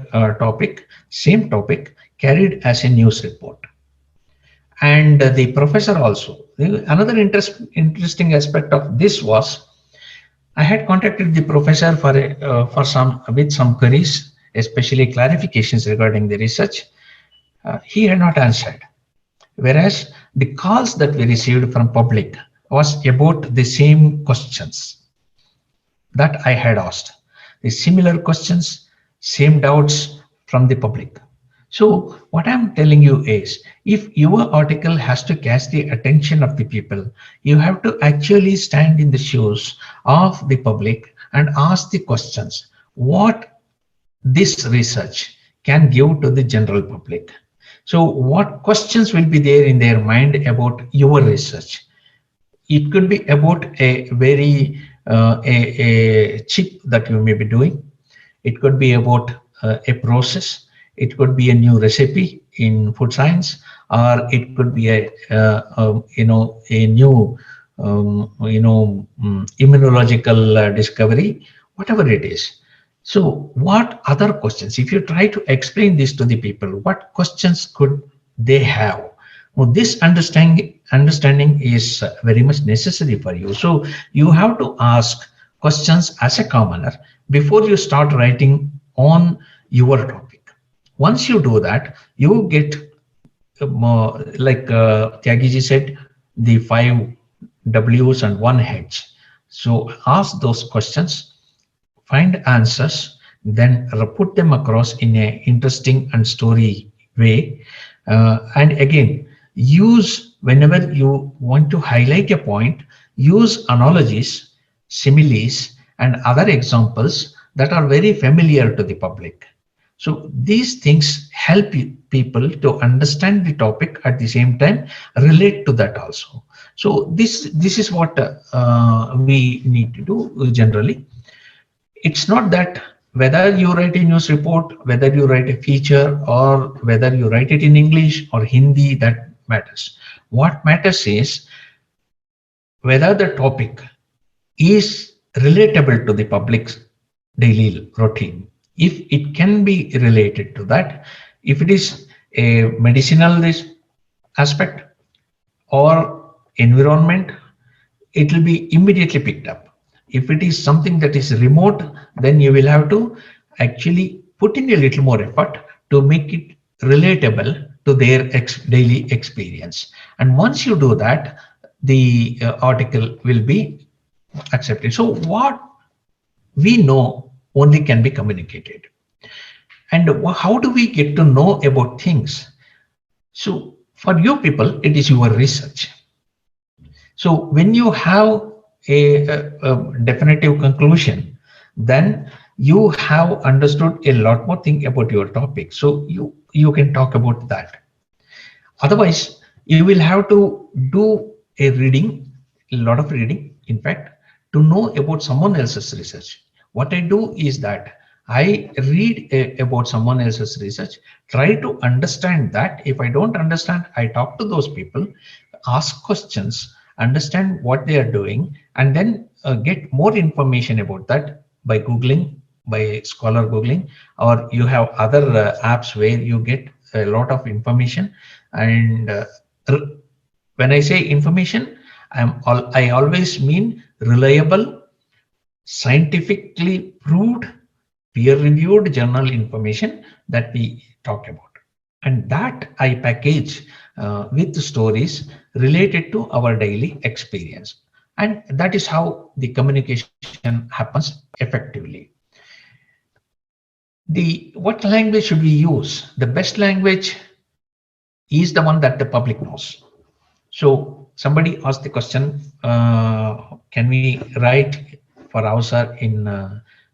same topic carried as a news report. And the professor also. Another interesting aspect of this was I had contacted the professor for some queries, especially clarifications regarding the research. He had not answered. Whereas the calls that we received from public was about the same questions that I had asked. The similar questions, same doubts from the public. So what I'm telling you is, if your article has to catch the attention of the people, you have to actually stand in the shoes of the public and ask the questions, what this research can give to the general public. So what questions will be there in their mind about your research? It could be about a very a chip that you may be doing. It could be about a process. It could be a new recipe in food science, or it could be a new immunological discovery, whatever it is. So what other questions, if you try to explain this to the people, what questions could they have? Well, this understanding is very much necessary for you. So you have to ask questions as a commoner before you start writing on your topic. Once you do that, you get more, like Tyagiji said, the 5 W's and 1 H. So ask those questions, find answers, then put them across in an interesting and story way. And again, use, whenever you want to highlight a point, use analogies, similes, and other examples that are very familiar to the public. So these things help people to understand the topic, at the same time relate to that also. So this is what we need to do generally. It's not that whether you write a news report, whether you write a feature, or whether you write it in English or Hindi, that matters. What matters is whether the topic is relatable to the public's daily routine. If it can be related to that, if it is a medicinal aspect or environment, it will be immediately picked up. If it is something that is remote, then you will have to actually put in a little more effort to make it relatable to their daily experience. And once you do that, the article will be accepted. So what we know only can be communicated. And how do we get to know about things? So for you people, it is your research. So when you have a definitive conclusion, then you have understood a lot more thing about your topic. So you can talk about that. Otherwise, you will have to do a lot of reading, in fact, to know about someone else's research. What I do is that I read about someone else's research, try to understand that. If I don't understand, I talk to those people, ask questions, understand what they are doing, and then get more information about that by Googling, by Scholar Googling, or you have other apps where you get a lot of information. And when I say information, I always mean reliable, scientifically proved, peer-reviewed journal information that we talk about. And that I package with stories related to our daily experience. And that is how the communication happens effectively. What language should we use? The best language is the one that the public knows. So somebody asked the question, can we write for AWSAR in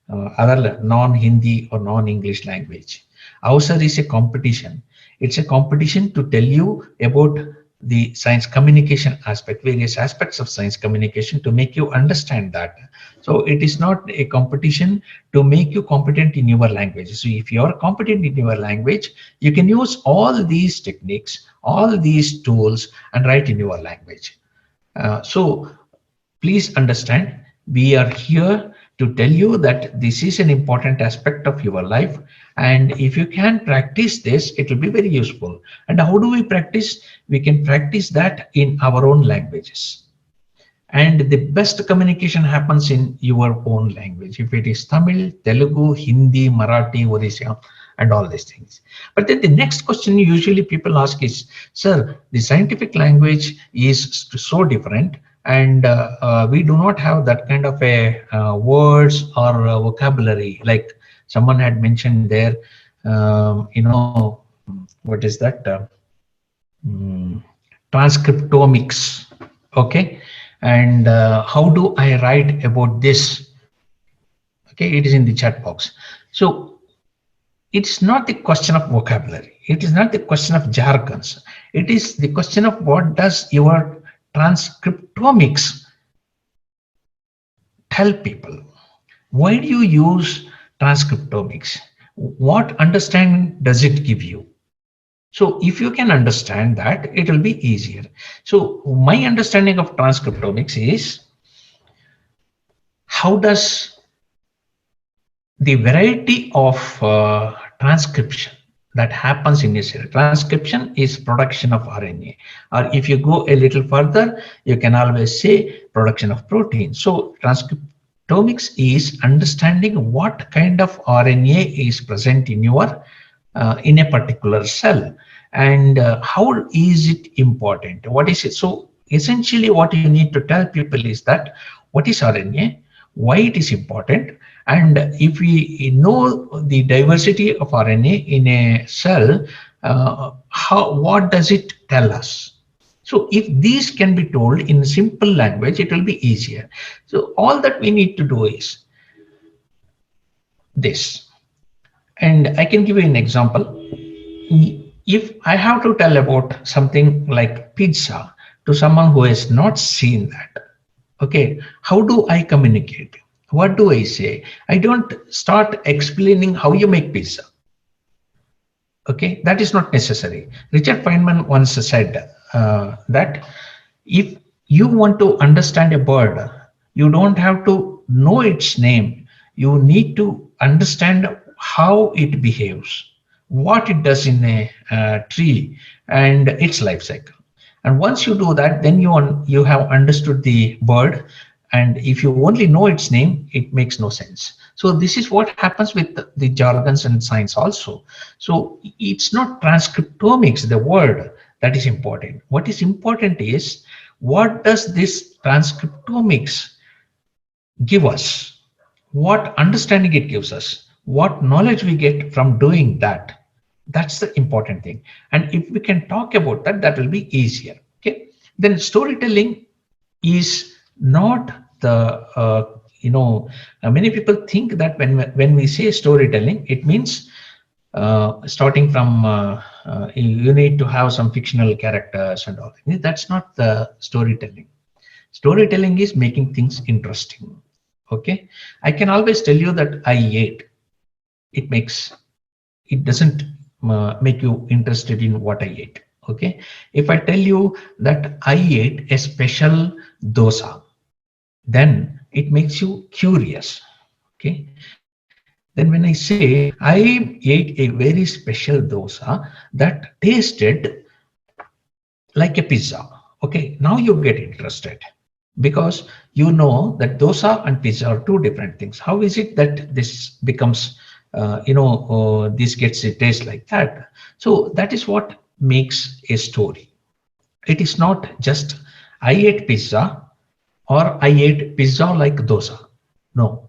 other non-Hindi or non-English language? AWSAR is a competition. It's a competition to tell you about the science communication aspect, various aspects of science communication, to make you understand that. So it is not a competition to make you competent in your language. So if you are competent in your language, you can use all these techniques, all these tools, and write in your language. So please understand, we are here to tell you that this is an important aspect of your life, and if you can practice this, it will be very useful. And how do we practice? We can practice that in our own languages. And the best communication happens in your own language. If it is Tamil, Telugu, Hindi, Marathi, Odisha, and all these things. But then the next question usually people ask is, sir, the scientific language is so different, and we do not have that kind of a words or vocabulary. Like someone had mentioned there, what is that? Transcriptomics. Okay. And how do I write about this? Okay, it is in the chat box. So it's not the question of vocabulary. It is not the question of jargons. It is the question of what does your transcriptomics tell people? Why do you use transcriptomics? What understanding does it give you? So if you can understand that, it will be easier. So my understanding of transcriptomics is, how does the variety of transcription that happens in a cell. Transcription is production of RNA, or if you go a little further, you can always say production of protein. So transcriptomics is understanding what kind of RNA is present in your in a particular cell, and how is it important? What is it? So essentially what you need to tell people is that what is RNA, why it is important, and if we know the diversity of RNA in a cell, what does it tell us? So if these can be told in simple language, it will be easier. So all that we need to do is this. And I can give you an example. If I have to tell about something like pizza to someone who has not seen that, okay, how do I communicate? What do I say? I don't start explaining how you make pizza. Okay, that is not necessary. Richard Feynman once said that if you want to understand a bird, you don't have to know its name. You need to understand how it behaves, what it does in a tree, and its life cycle. And once you do that, then you have understood the bird. And if you only know its name, it makes no sense. So this is what happens with the jargons and science also. So it's not transcriptomics, the word, that is important. What is important is, what does this transcriptomics give us? What understanding it gives us? What knowledge we get from doing that? That's the important thing. And if we can talk about that, that will be easier. Okay. Then storytelling is not the many people think that when we say storytelling, it means starting from you need to have some fictional characters and all. That's not the storytelling. Storytelling is making things interesting. Okay, I can always tell you that I ate. It doesn't make you interested in what I ate. Okay, if I tell you that I ate a special dosa, then it makes you curious. Okay, then when I say I ate a very special dosa that tasted like a pizza, okay, now you get interested, because you know that dosa and pizza are two different things. How is it that this becomes this gets a taste like that? So that is what makes a story. It is not just I ate pizza or I ate pizza like dosa. No,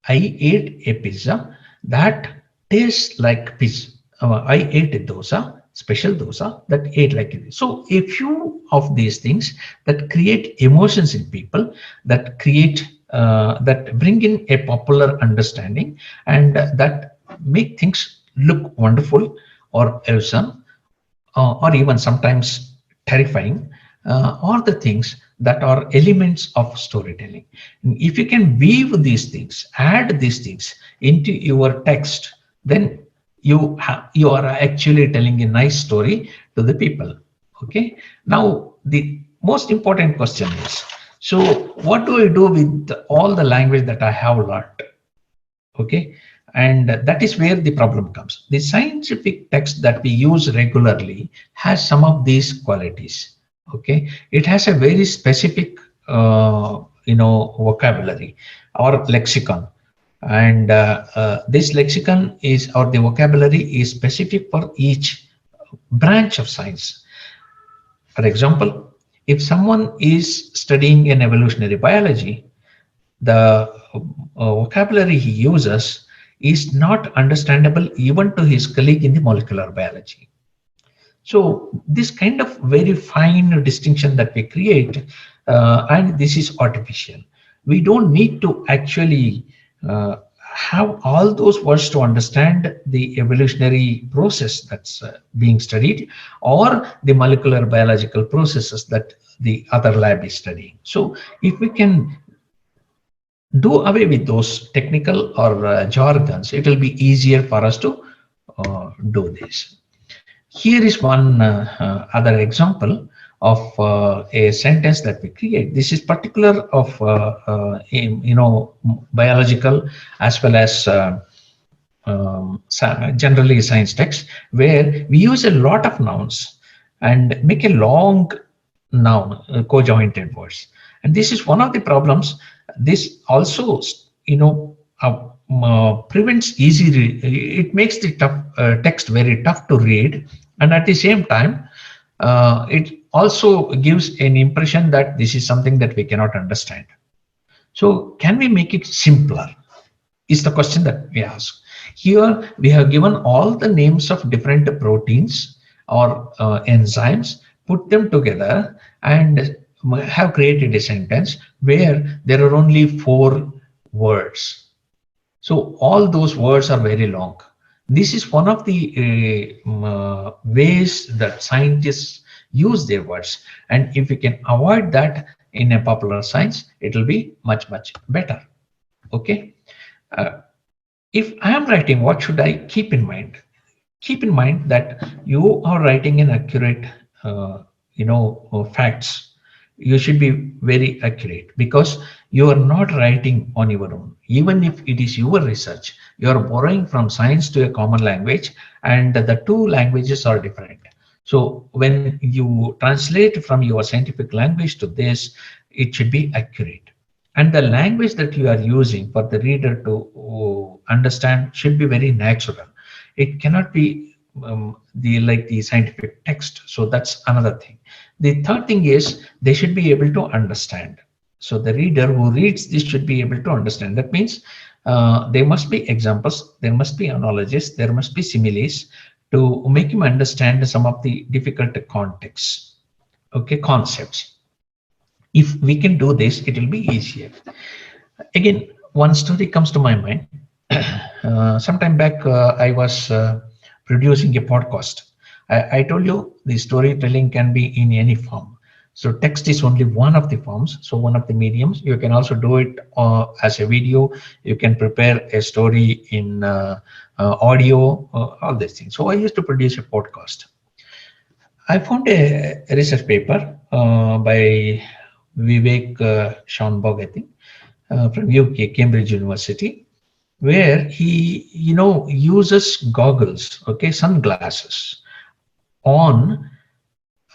I ate a pizza that tastes like pizza. I ate a dosa, special dosa that ate like it. So a few of these things that create emotions in people, that create that bring in a popular understanding, and that make things look wonderful or awesome, or even sometimes terrifying, are the things that are elements of storytelling. If you can weave these things, add these things into your text, then you are actually telling a nice story to the people. Okay, now the most important question is, So what do I do with all the language that I have learned? Okay, and that is where the problem comes. The scientific text that we use regularly has some of these qualities. Okay, it has a very specific vocabulary or lexicon, and this lexicon is, or the vocabulary is specific for each branch of science. For example, if someone is studying in evolutionary biology, the vocabulary he uses is not understandable even to his colleague in the molecular biology. So this kind of very fine distinction that we create, and this is artificial. We don't need to actually have all those words to understand the evolutionary process that's being studied, or the molecular biological processes that the other lab is studying. So if we can do away with those technical or jargons, it will be easier for us to do this. Here is one other example of a sentence that we create. This is particular of biological as well as generally science text, where we use a lot of nouns and make a long noun, co-jointed words. And this is one of the problems. This also, prevents easy. It makes the text very tough to read, and at the same time, it also gives an impression that this is something that we cannot understand. So, can we make it simpler? Is the question that we ask. Here, we have given all the names of different proteins or enzymes, put them together, and have created a sentence where there are only 4 words. So all those words are very long. This is one of the ways that scientists use their words. And if we can avoid that in a popular science, it will be much, much better. Okay. If I am writing, what should I keep in mind? Keep in mind that you are writing an accurate, facts. You should be very accurate, because you are not writing on your own. Even if it is your research, you are borrowing from science to a common language, and the 2 languages are different. So when you translate from your scientific language to this, it should be accurate. And the language that you are using for the reader to understand should be very natural. It cannot be the scientific text. So that's another thing. The third thing is they should be able to understand. So the reader who reads this should be able to understand. That means there must be examples, there must be analogies, there must be similes to make him understand some of the difficult contexts, okay, concepts. If we can do this, it will be easier. Again, one story comes to my mind. Sometime back, I was producing a podcast. I told you the storytelling can be in any form. So text is only one of the forms. So one of the mediums. You can also do it as a video. You can prepare a story in audio, all these things. So I used to produce a podcast. I found a research paper by Vivek Schoenberg, I think, from UK, Cambridge University, where he, uses goggles, okay, sunglasses, on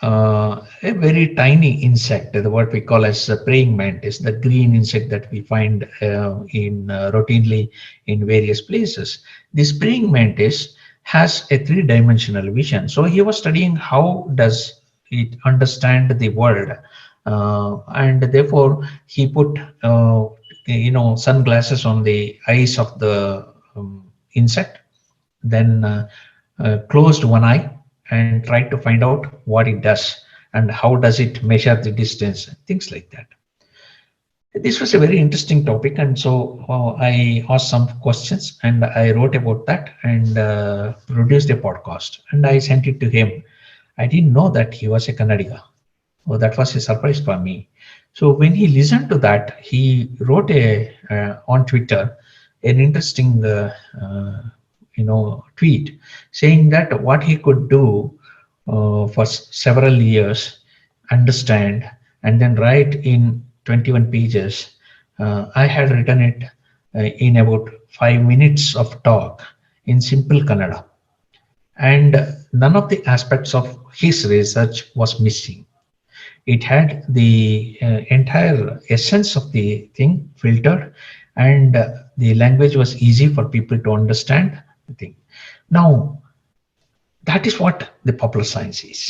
a very tiny insect, what we call as a praying mantis, the green insect that we find routinely in various places. This praying mantis has a 3-dimensional vision. So he was studying how does it understand the world, and therefore he put sunglasses on the eyes of the insect, then closed one eye and tried to find out what it does and how does it measure the distance, things like that. This was a very interesting topic, and so I asked some questions and I wrote about that and produced a podcast, and I sent it to him. I didn't know that he was a Kannadiga. Oh, that was a surprise for me. So when he listened to that, he wrote on Twitter an interesting tweet saying that what he could do for several years, understand, and then write in 21 pages. I had written it in about 5 minutes of talk in simple Kannada. And none of the aspects of his research was missing. It had the entire essence of the thing filtered, and the language was easy for people to understand the thing. Now, that is what the popular science is.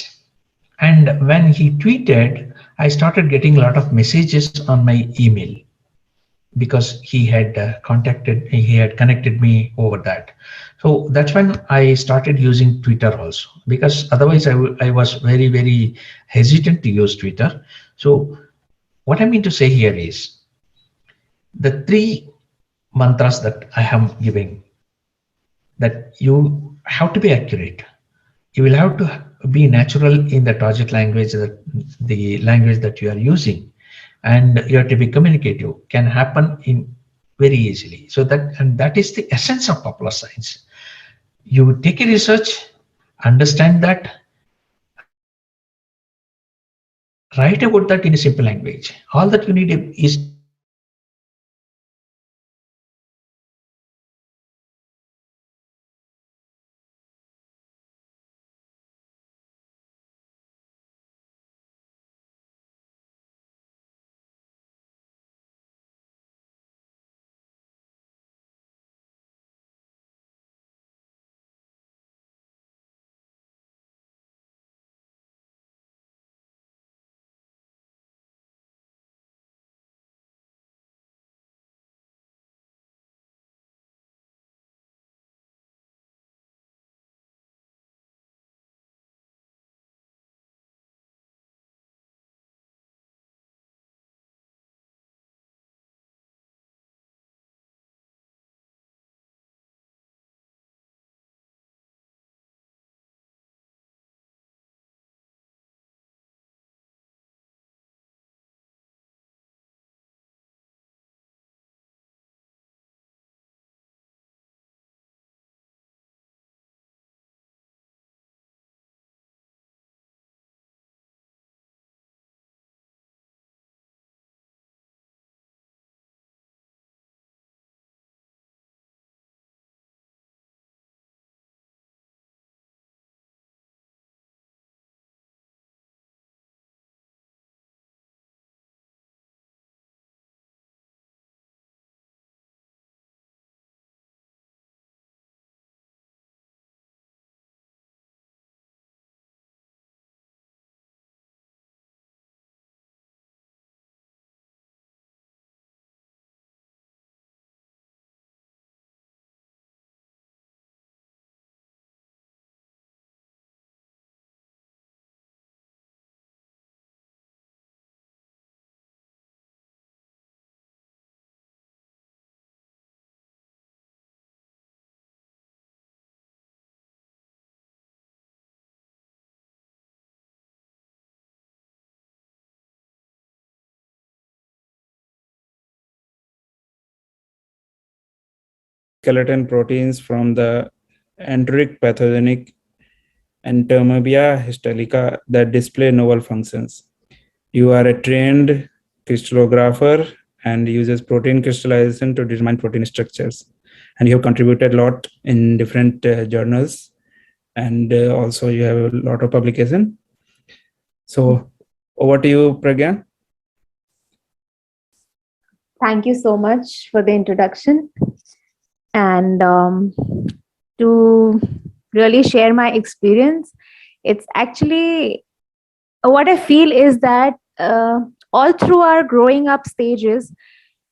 And when he tweeted, I started getting a lot of messages on my email because he had connected me over that. So that's when I started using Twitter also, because otherwise I was very, very hesitant to use Twitter. So what I mean to say here is the 3 mantras that I am giving, that you have to be accurate. You will have to be natural in the target language, the language that you are using, and you have to be communicative, can happen in very easily. So that is the essence of popular science. You take a research, understand that, write about that in a simple language. All that you need is skeleton proteins from the enteric pathogenic Entomobia histolytica that display novel functions. You are a trained crystallographer and uses protein crystallization to determine protein structures. And you have contributed a lot in different journals, and also you have a lot of publication. So over to you, Pragya. Thank you so much for the introduction. And to really share my experience, it's actually what I feel is that all through our growing up stages,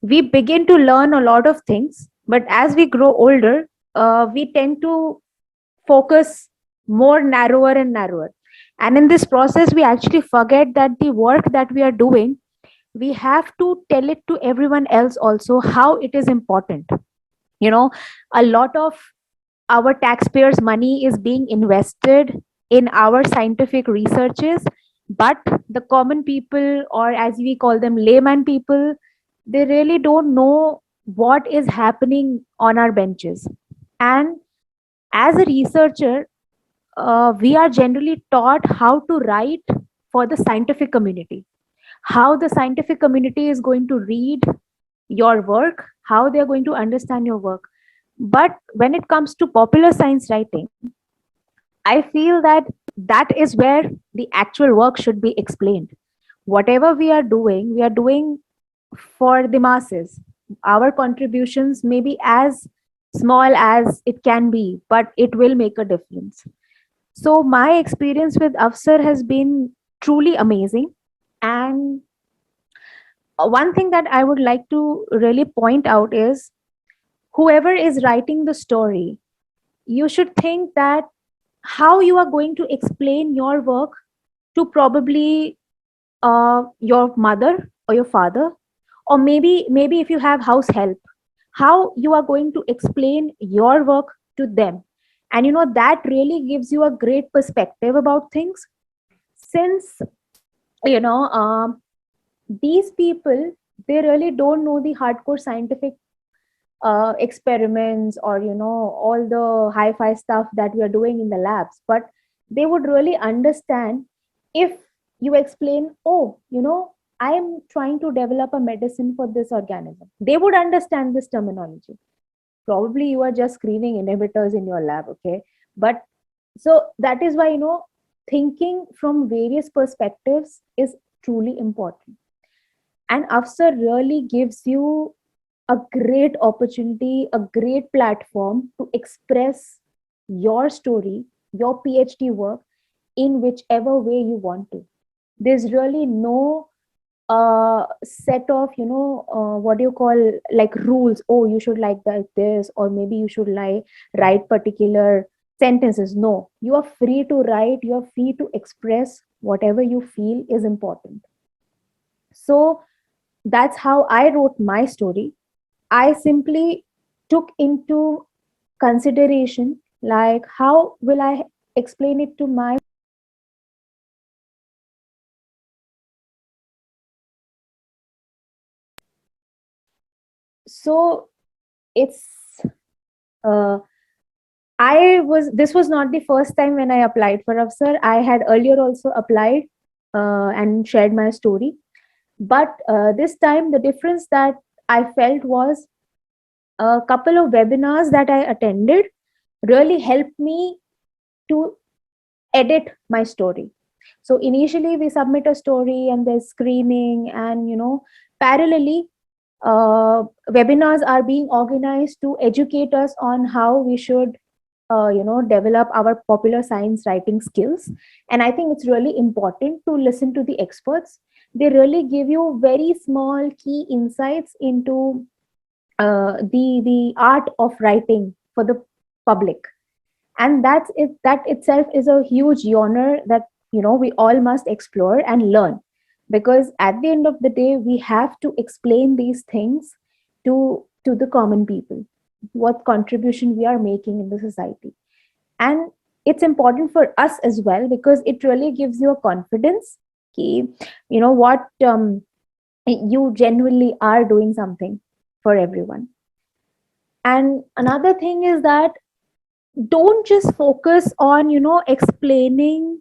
we begin to learn a lot of things. But as we grow older, we tend to focus more narrower and narrower. And in this process, we actually forget that the work that we are doing, we have to tell it to everyone else also how it is important. You know, a lot of our taxpayers' money is being invested in our scientific researches, but the common people, or as we call them, layman people, they really don't know what is happening on our benches. And as a researcher, we are generally taught how to write for the scientific community, how the scientific community is going to read your work, how they're going to understand your work. But when it comes to popular science writing, I feel that that is where the actual work should be explained. Whatever we are doing for the masses. Our contributions may be as small as it can be, but it will make a difference. So my experience with AWSAR has been truly amazing. And one thing that I would like to really point out is whoever is writing the story, you should think that how you are going to explain your work to probably your mother or your father, or maybe if you have house help, how you are going to explain your work to them. And that really gives you a great perspective about things, since you know um, these people, they really don't know the hardcore scientific experiments, or all the hi-fi stuff that we are doing in the labs, but they would really understand if you explain, oh, I am trying to develop a medicine for this organism. They would understand this terminology. Probably you are just screening inhibitors in your lab, okay? But so that is why thinking from various perspectives is truly important. And AFSAR really gives you a great opportunity, a great platform to express your story, your PhD work in whichever way you want to. There's really no set of, what do you call, like rules. Oh, you should like this, or maybe you should write particular sentences. No, you are free to write, you are free to express whatever you feel is important. So that's how I wrote my story. I simply took into consideration, like, how will I explain it to my. So it's this was not the first time when I applied for AWSAR. I had earlier also applied and shared my story. But this time, the difference that I felt was a couple of webinars that I attended really helped me to edit my story. So initially we submit a story and there's screening, and parallelly webinars are being organized to educate us on how we should develop our popular science writing skills. And I think it's really important to listen to the experts. They really give you very small key insights into the art of writing for the public. And that itself is a huge honor that we all must explore and learn, because at the end of the day we have to explain these things to the common people, what contribution we are making in the society. And it's important for us as well, because it really gives you a confidence, what you genuinely are doing something for everyone. And another thing is that don't just focus on explaining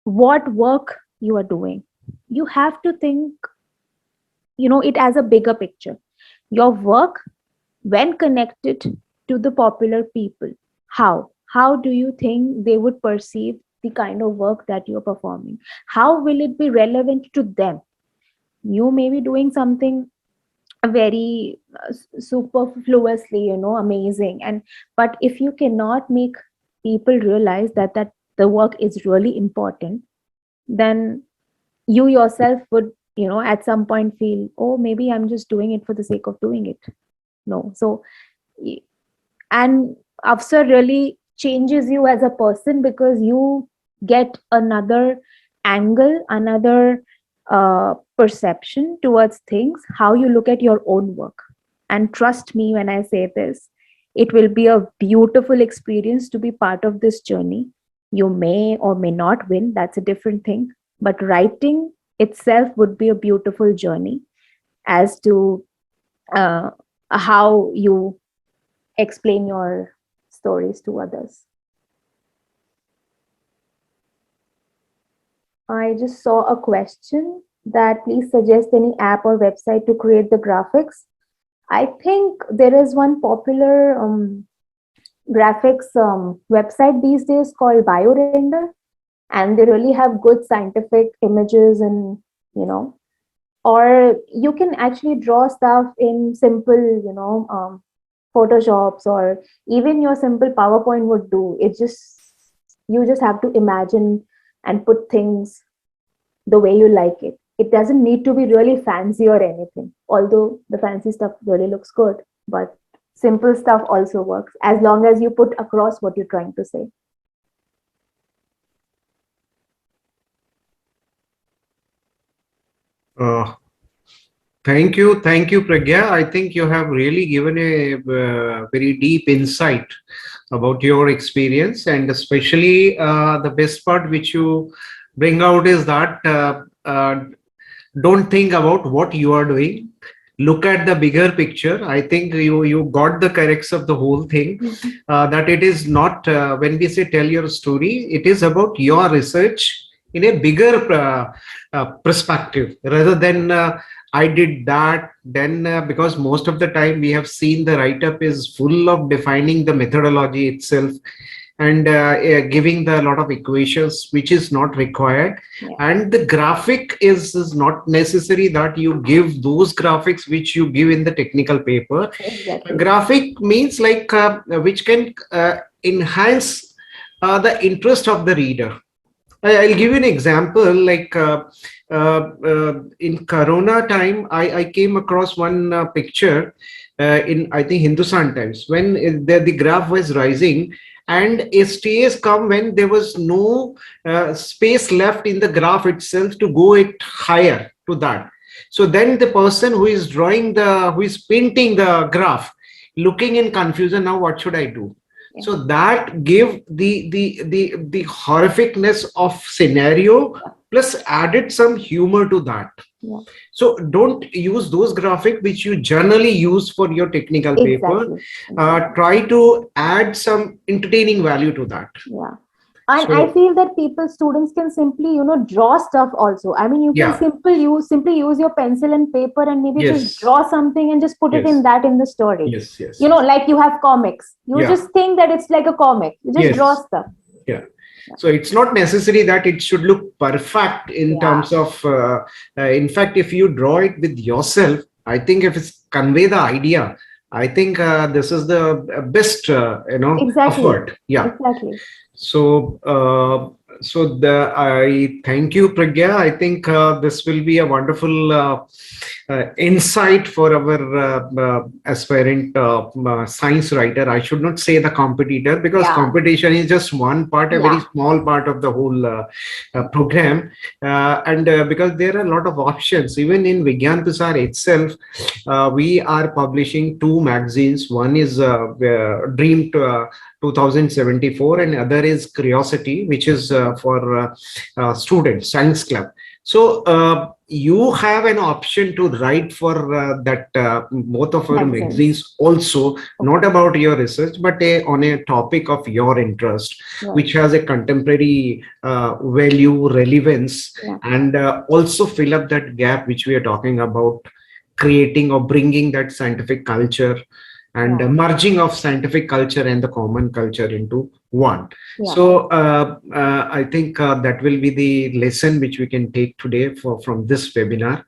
what work you are doing. You have to think it as a bigger picture. Your work, when connected to the popular people, how do you think they would perceive the kind of work that you're performing? How will it be relevant to them? You may be doing something very superfluously amazing, but if you cannot make people realize that the work is really important, then you yourself would at some point feel, oh, maybe I'm just doing it for the sake of doing it. No. So, and AWSAR really changes you as a person, because you get another angle, another perception towards things, how you look at your own work. And trust me when I say this, it will be a beautiful experience to be part of this journey. You may or may not win, that's a different thing, but writing itself would be a beautiful journey as to how you explain your stories to others. I just saw a question that please suggest any app or website to create the graphics. I think there is one popular graphics website these days called BioRender, and they really have good scientific images, and or you can actually draw stuff in simple Photoshops, or even your simple PowerPoint would do. You just have to imagine and put things the way you like it. It doesn't need to be really fancy or anything, although the fancy stuff really looks good, but simple stuff also works as long as you put across what you're trying to say. Thank you, Pragya. I think you have really given a very deep insight about your experience, and especially the best part which you bring out is that don't think about what you are doing. Look at the bigger picture. I think you got the crux of the whole thing. That it is not when we say tell your story, it is about your research in a bigger perspective rather than I did that. Then because most of the time we have seen the write-up is full of defining the methodology itself and giving the lot of equations which is not required. And the graphic is not necessary that you give those graphics which you give in the technical paper. Exactly. Graphic means like which can enhance the interest of the reader. I'll give you an example. Like in Corona time, I came across one picture in, I think, Hindustan Times, when the graph was rising, and a stage come when there was no space left in the graph itself to go it higher to that. So then the person who is who is painting the graph, looking in confusion, now what should I do? So that gave the horrificness of scenario, plus added some humor to that. So don't use those graphics which you generally use for your technical paper. Try to add some entertaining value to that. And so, I feel that students can simply, draw stuff also. I mean, you can simply use your pencil and paper and maybe just draw something and just put it in the story. Like you have comics. You just think that it's like a comic. You just draw stuff. So it's not necessary that it should look perfect in terms of, in fact, if you draw it with yourself, I think if it's convey the idea, I think this is the best, effort. Exactly. So, I thank you, Pragya. I think this will be a wonderful insight for our aspirant science writer. I should not say the competitor, because competition is just one part, a very small part of the whole program. And because there are a lot of options, even in Vigyan Prasar itself, we are publishing 2 magazines. One is Dream 2074, and other is Curiosity, which is for students, science club. So you have an option to write for that both of our magazines also, not about your research, but on a topic of your interest, which has a contemporary value, relevance, and also fill up that gap which we are talking about, creating or bringing that scientific culture and merging of scientific culture and the common culture into one. So I think that will be the lesson which we can take today from this webinar.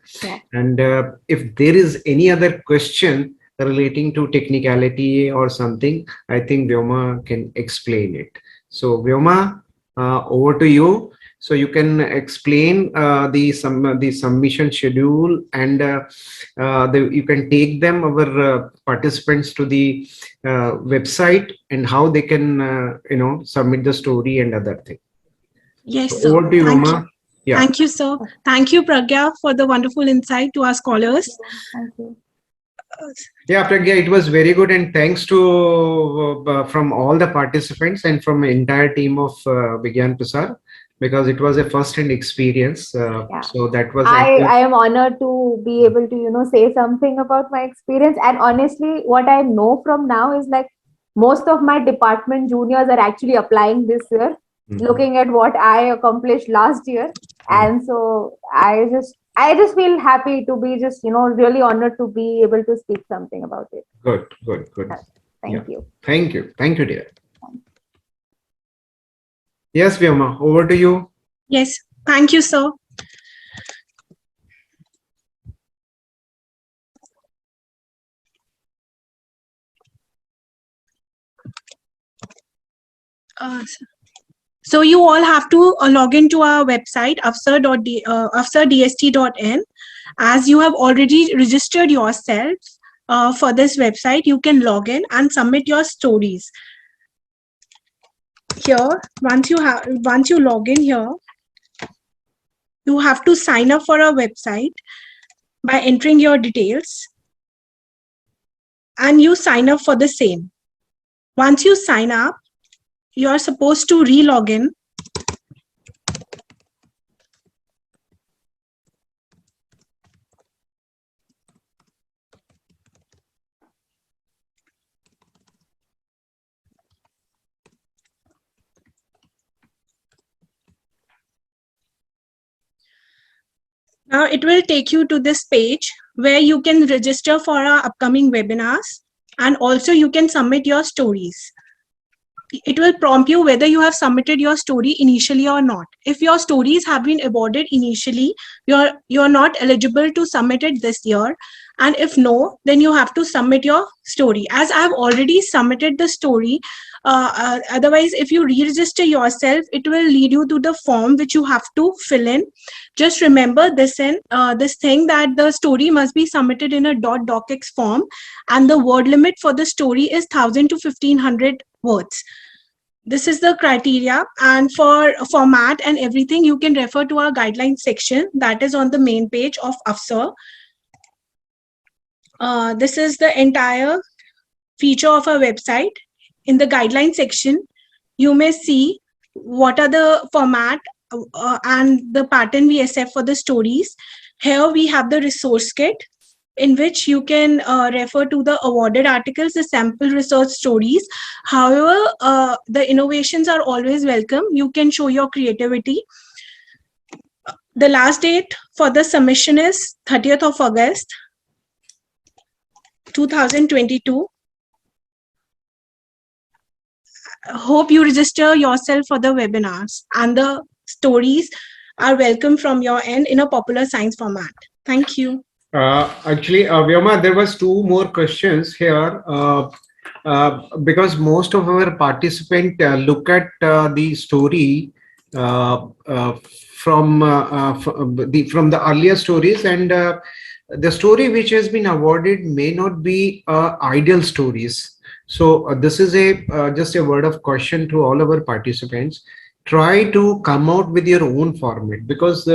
And if there is any other question relating to technicality or something, I think Vyoma can explain it. So Vyoma, over to you. So you can explain the submission schedule, and you can take them, our participants, to the website and how they can submit the story and other things. Yes, so over to you, Uma. Thank you, sir. Thank you, Pragya, for the wonderful insight to our scholars. Thank you. Yeah, Pragya, it was very good, and thanks to from all the participants and from the entire team of Vigyan Prasar, because it was a first-hand experience. So that was. I am honored to be able to say something about my experience. And honestly, what I know from now is like most of my department juniors are actually applying this year, looking at what I accomplished last year. And so I I just feel happy to be just, really honored to be able to speak something about it. Good. Thank you. Thank you, dear. Yes, Vyoma, over to you. Yes, thank you, sir. So you all have to log into our website, AWSAR.dst.in. As you have already registered yourself for this website, you can log in and submit your stories. Here, once you log in here, you have to sign up for our website by entering your details, and you sign up for the same. Once you sign up, you are supposed to re-log in. Now it will take you to this page where you can register for our upcoming webinars, and also you can submit your stories. It will prompt you whether you have submitted your story initially or not. If your stories have been awarded initially, you're not eligible to submit it this year. And if no, then you have to submit your story. As I've already submitted the story, otherwise, if you re-register yourself, it will lead you to the form which you have to fill in. Just remember this thing that the story must be submitted in a .docx form, and the word limit for the story is 1,000 to 1,500 words. This is the criteria, and for format and everything, you can refer to our guidelines section that is on the main page of AWSAR. This is the entire feature of our website. In the guidelines section, you may see what are the format and the pattern we accept for the stories. Here we have the resource kit, in which you can refer to the awarded articles, the sample research stories. However, the innovations are always welcome. You can show your creativity. The last date for the submission is 30th of August, 2022. Hope you register yourself for the webinars, and the stories are welcome from your end in a popular science format. Thank you. Actually, Vyoma, there was two more questions here because most of our participants look at the story from the earlier stories, and the story which has been awarded may not be ideal stories. So this is just a word of caution to all our participants. Try to come out with your own format, because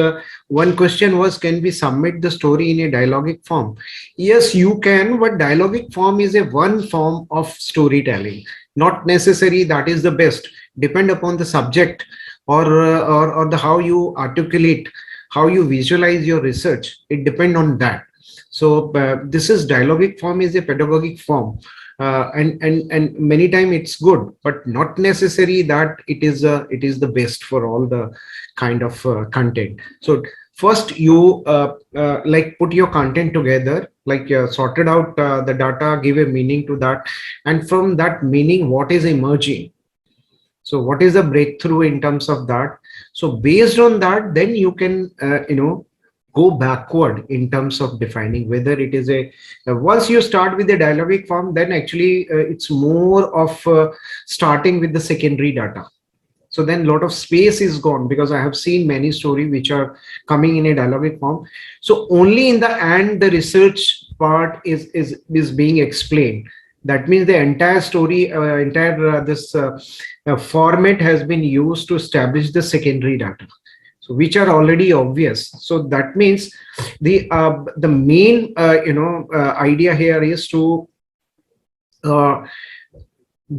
one question was, can we submit the story in a dialogic form? Yes, you can, but dialogic form is a one form of storytelling. Not necessary that is the best. Depend upon the subject or the how you articulate, how you visualize your research. It depends on that. So this is dialogic form is a pedagogic form. And many times it's good, but not necessary that it is the best for all the kind of content. So first you like put your content together, like sorted out the data, give a meaning to that, and from that meaning what is emerging. So what is the breakthrough in terms of that? So based on that, then you can go backward in terms of defining whether it is a once you start with the dialogic form, then actually it's more of starting with the secondary data. So then a lot of space is gone, because I have seen many stories which are coming in a dialogic form. So only in the end the research part is being explained. That means the entire story, this format has been used to establish the secondary data, so which are already obvious. So that means the main idea here is to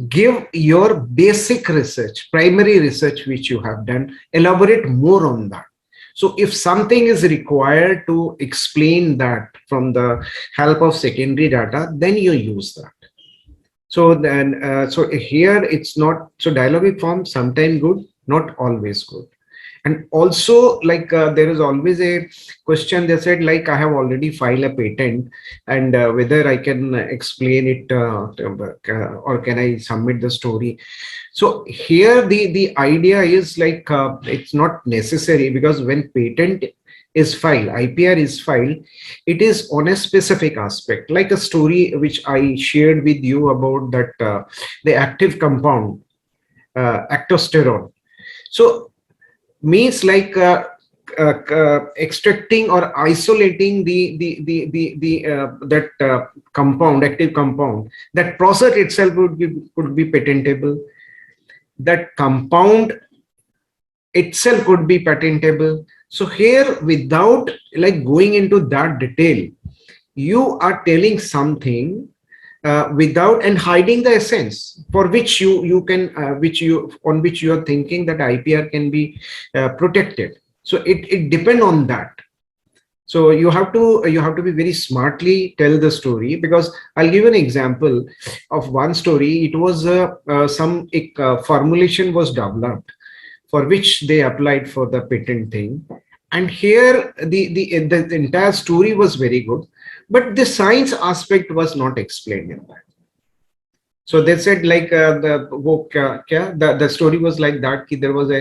give your basic research, primary research which you have done, elaborate more on that. So if something is required to explain that from the help of secondary data, then you use that. So then so here it's not, so dialogic form sometimes good, not always good. And also, like there is always a question. They said, like, I have already filed a patent, and whether I can explain it or can I submit the story. So here the idea is like it's not necessary, because when patent is filed, IPR is filed, it is on a specific aspect, like a story which I shared with you about that the active compound actosterone. So means like extracting or isolating that compound, active compound. That process itself could be patentable. That compound itself could be patentable. So here, without like going into that detail, you are telling something without and hiding the essence, for which you can on which you are thinking that IPR can be protected. So it depends on that. So you have to be very smartly tell the story, because I'll give an example of one story. It was some formulation was developed for which they applied for the patent thing, and here the entire story was very good, but the science aspect was not explained in that. So they said like the story was like that, there was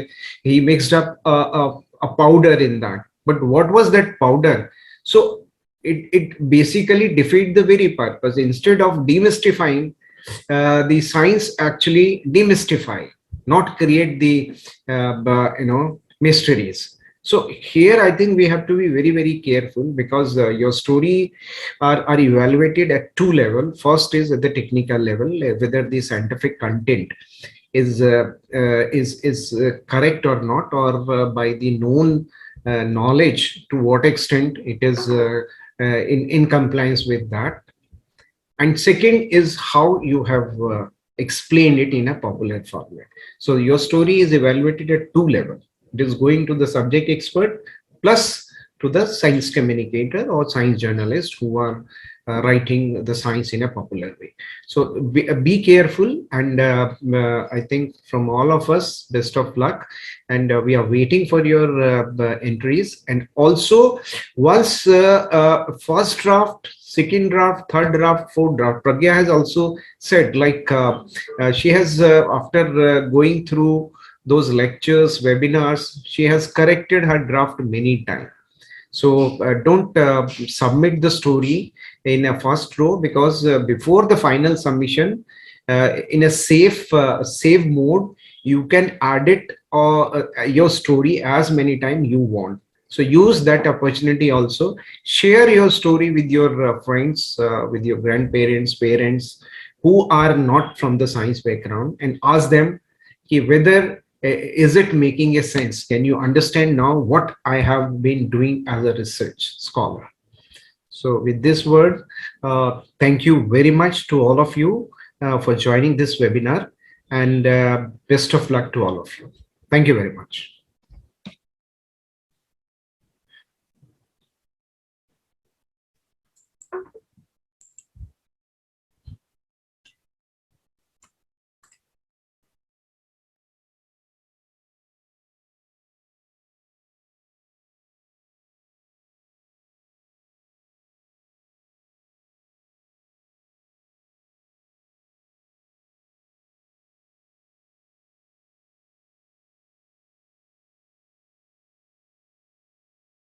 he mixed up a powder in that, but what was that powder? So it basically defeat the very purpose. Instead of demystifying, the science actually demystify, not create the mysteries. So here I think we have to be very, very careful, because your story are evaluated at two levels. First is at the technical level, whether the scientific content is correct or not, or by the known knowledge, to what extent it is in compliance with that. And second is how you have explained it in a popular format. So your story is evaluated at two levels. It is going to the subject expert plus to the science communicator or science journalist who are writing the science in a popular way. So be careful, and I think from all of us, best of luck, and we are waiting for your entries. And also, once first draft, second draft, third draft, fourth draft, Pragya has also said, like she has after going through those lectures, webinars, she has corrected her draft many times. So don't submit the story in a first row, because before the final submission, in a safe mode, you can add it or your story as many times you want. So use that opportunity also. Share your story with your friends, with your grandparents, parents who are not from the science background, and ask them whether is it making a sense? Can you understand now what I have been doing as a research scholar? So with this word, thank you very much to all of you for joining this webinar, and best of luck to all of you. Thank you very much.